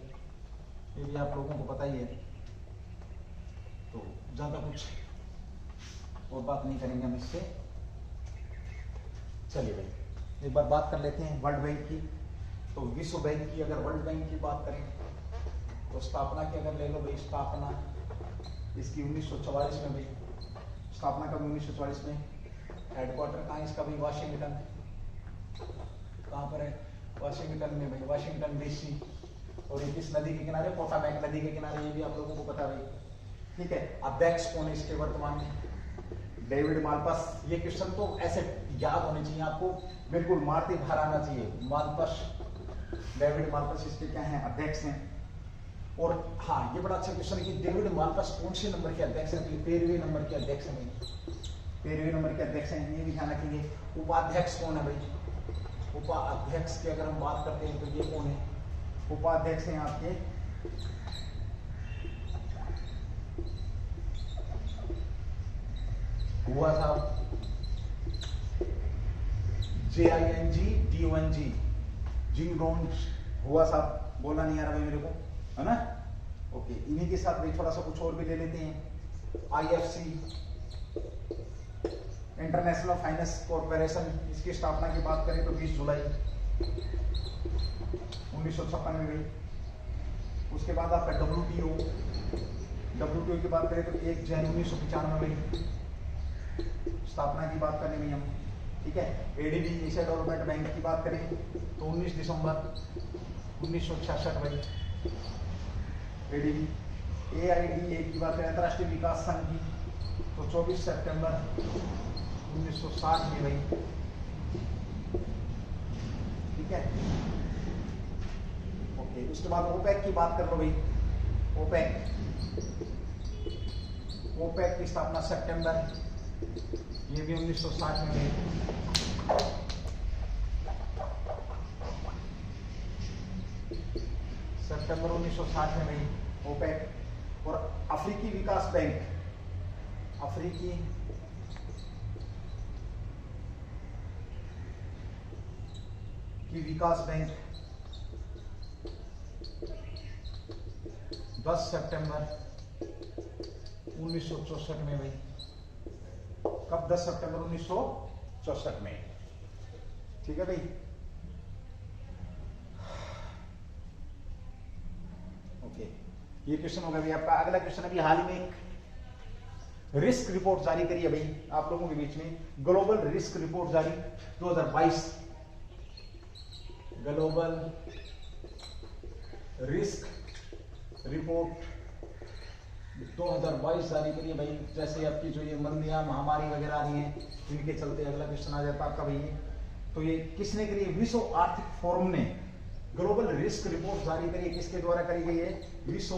ये भी आप लोगों को पता ही है। तो ज्यादा कुछ और बात नहीं करेंगे हम इससे। चलिए भाई एक बार बात कर लेते हैं वर्ल्ड बैंक की। तो विश्व बैंक की अगर वर्ल्ड बैंक की बात करें तो स्थापना की अगर ले लो भाई, स्थापना इसकी 1944 में भाई, स्थापना कब 1944 में। हेडक्वार्टर कहाँ है इसका भाई, वाशिंगटन, कहाँ पर है, वाशिंगटन में भाई, वाशिंगटन डीसी। और ये किस नदी के किनारे, पोटामैक नदी के किनारे, ये भी आप लोगों को पता भाई, ठीक है। अध्यक्ष कौन है इसके वर्तमान में, डेविड मालपास। ये क्वेश्चन तो ऐसे याद होने चाहिए आपको, बिल्कुल मारते बाहर आना चाहिए। मालपास, डेविड मालपास इसके क्या हैं, अध्यक्ष हैं। और हाँ ये बड़ा अच्छा क्वेश्चन है कि डेविड मालपास कौन से नंबर के अध्यक्ष हैं, 13वें नंबर के अध्यक्ष हैं, 13वें नंबर के अध्यक्ष हैं, ये भी ध्यान रखेंगे। उपाध्यक्ष कौन है भाई, उपाध्यक्ष की अगर हम बात करते हैं तो ये कौन है, उपाध्यक्ष हैं आपके हुआ साहब, JING जिंग डोंग हुआ साहब, बोलना नहीं आ रहा भाई मेरे को, है ना। ओके, इन्हीं के साथ भाई थोड़ा सा कुछ और भी ले लेते हैं। IFC इंटरनेशनल फाइनेंस कॉर्पोरेशन, इसकी स्थापना की बात करें तो 20 जुलाई 1956 में हुई। उसके बाद आपका WTO की बात करें तो 1 जनवरी 1995 में हुई स्थापना की बात करें हम, ठीक है। ADB एशिया डेवलपमेंट बैंक की बात करें तो 19 दिसंबर 1966 में ADB। AIDA की बात करें अंतर्राष्ट्रीय विकास संघ की तो 24 सितंबर 1960 में भाई, ठीक है। ओके, उसके बाद OPEC की बात कर लो भाई, OPEC की स्थापना सितंबर, ये भी 1960 में हुई। सितंबर 1960 में हुई OPEC। और अफ्रीकी विकास बैंक, अफ्रीकी की विकास बैंक 10 सितंबर 1964 में हुई। कब, 10 सितंबर 1964 में, ठीक है भाई। ओके, ये क्वेश्चन होगा भाई आपका। अगला क्वेश्चन अभी हाल ही में एक रिस्क रिपोर्ट जारी करी है भाई आप लोगों के बीच में, ग्लोबल रिस्क रिपोर्ट जारी 2022, ग्लोबल रिस्क रिपोर्ट 2022 जारी करी है भाई। जैसे आपकी जो ये मंदियां महामारी वगैरह आ रही हैं, इनके चलते अगला क्वेश्चन आ जाता है आपका भाई। तो ये किसने करी है, विश्व आर्थिक फोरम ने ग्लोबल रिस्क रिपोर्ट जारी करी है। किसके द्वारा करी गई है, विश्व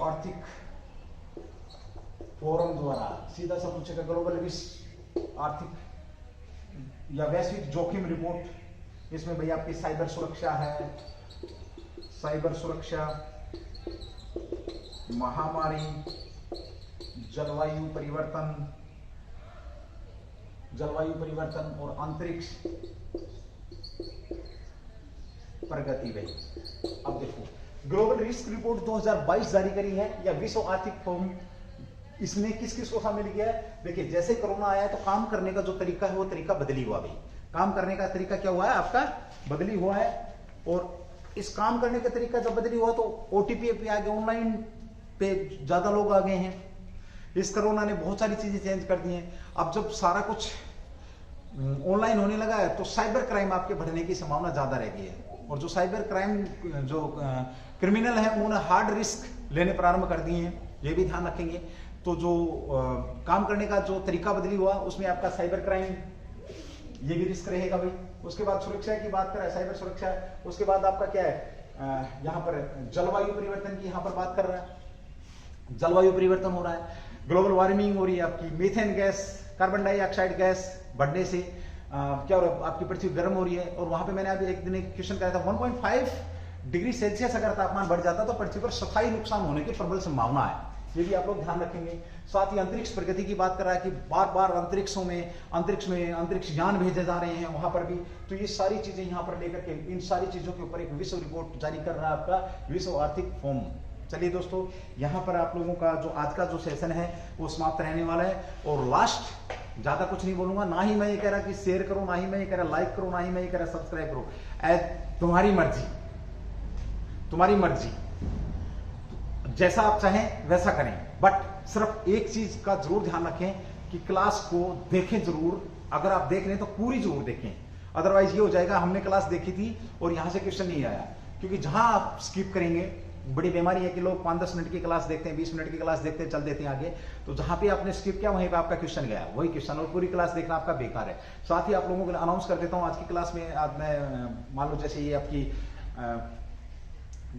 आर्थिक फोरम द्वारा। सीधा सा पूछेगा ग्लोबल आर्थिक या वैश्विक जोखिम रिपोर्ट, इसमें भाई आपकी साइबर सुरक्षा है, साइबर सुरक्षा, महामारी, जलवायु परिवर्तन और अंतरिक्ष प्रगति। भाई अब देखो ग्लोबल रिस्क रिपोर्ट 2022 जारी करी है या विश्व आर्थिक फोरम, इसमें किस किस को शामिल किया है? देखिए जैसे कोरोना आया है तो काम करने का जो तरीका है वो तरीका बदली हुआ। भाई काम करने का तरीका क्या हुआ है आपका? बदली हुआ है। और इस काम करने का तरीका जब बदली हुआ तो ओटीपी पे आ गए, ऑनलाइन पे ज्यादा लोग आ गए हैं। इस कोरोना ने बहुत सारी चीजें चेंज कर दी हैं। अब जब सारा कुछ ऑनलाइन होने लगा है तो साइबर क्राइम आपके बढ़ने की संभावना ज्यादा रह गई है। और जो साइबर क्राइम जो क्रिमिनल है उन्होंने हार्ड रिस्क लेने प्रारंभ कर दिए हैं, ये भी ध्यान रखेंगे। तो जो काम करने का जो तरीका बदली हुआ उसमें आपका साइबर क्राइम ये भी रिस्क रहेगा। भाई उसके बाद सुरक्षा की बात करें, साइबर सुरक्षा, उसके बाद आपका क्या है, यहाँ पर जलवायु परिवर्तन की यहाँ पर बात कर रहा है। जलवायु परिवर्तन हो रहा है, ग्लोबल वार्मिंग हो रही है, आपकी methane gas, carbon dioxide gas बढ़ने से क्या हो रहा है, आपकी पृथ्वी गर्म हो रही है। और वहां पे मैंने अभी एक दिन एक क्वेश्चन कराया था, 1.5 डिग्री सेल्सियस अगर तापमान बढ़ जाता तो पृथ्वी पर स्थायी नुकसान होने की प्रबल संभावना है। ये भी आप लोग ध्यान रखेंगे। साथ ही अंतरिक्ष प्रगति की बात कर रहा है कि बार बार अंतरिक्ष यान भेजे जा रहे हैं वहां पर भी। तो ये सारी चीजें यहाँ पर लेकर के इन सारी चीजों के ऊपर एक विश्व रिपोर्ट जारी कर रहा है आपका विश्व आर्थिक फोरम। चलिए दोस्तों, यहाँ पर आप लोगों का जो आज का जो सेशन है वो समाप्त रहने वाला है। और लास्ट ज्यादा कुछ नहीं बोलूंगा, ना ही मैं ये कह रहा कि शेयर करो, ना ही मैं ये कह रहा लाइक करो, ना ही मैं ये कह रहा सब्सक्राइब करो। तुम्हारी मर्जी, तुम्हारी मर्जी, जैसा आप चाहें वैसा करें। बट सिर्फ एक चीज का जरूर ध्यान रखें कि क्लास को देखें जरूर। अगर आप देख रहे हैं तो पूरी जरूर देखें, अदरवाइज ये हो जाएगा हमने क्लास देखी थी और यहां से क्वेश्चन नहीं आया। क्योंकि जहां आप स्किप करेंगे, बड़ी बीमारी है कि लोग 5-10 मिनट की क्लास देखते हैं, 20 मिनट की क्लास देखते हैं, चल देते हैं आगे। तो जहां पे आपने स्किप किया वहीं पे आपका क्वेश्चन गया, वही क्वेश्चन, और पूरी क्लास देखना आपका बेकार है। साथ ही आप लोगों को अनाउंस कर देता हूं आज की क्लास में, आज मैं मान लो जैसे ये आपकी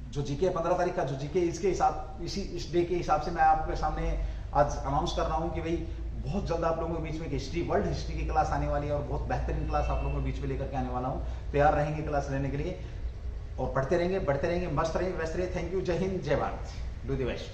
जो जीके 15 तारीख का जो जीके इसके हिसाब इस डे के हिसाब से मैं आपके सामने आज अनाउंस कर रहा हूं कि भाई बहुत जल्द आप लोगों के बीच में हिस्ट्री, वर्ल्ड हिस्ट्री की क्लास आने वाली है और बहुत बेहतरीन क्लास आप लोगों के बीच में लेकर के आने वाला हूं। तैयार रहेंगे क्लास लेने के लिए और पढ़ते रहेंगे, बढ़ते रहेंगे, मस्त रहेंगे, व्यस्त रहिए। थैंक यू, जय हिंद, जय भारत, डू द बेस्ट।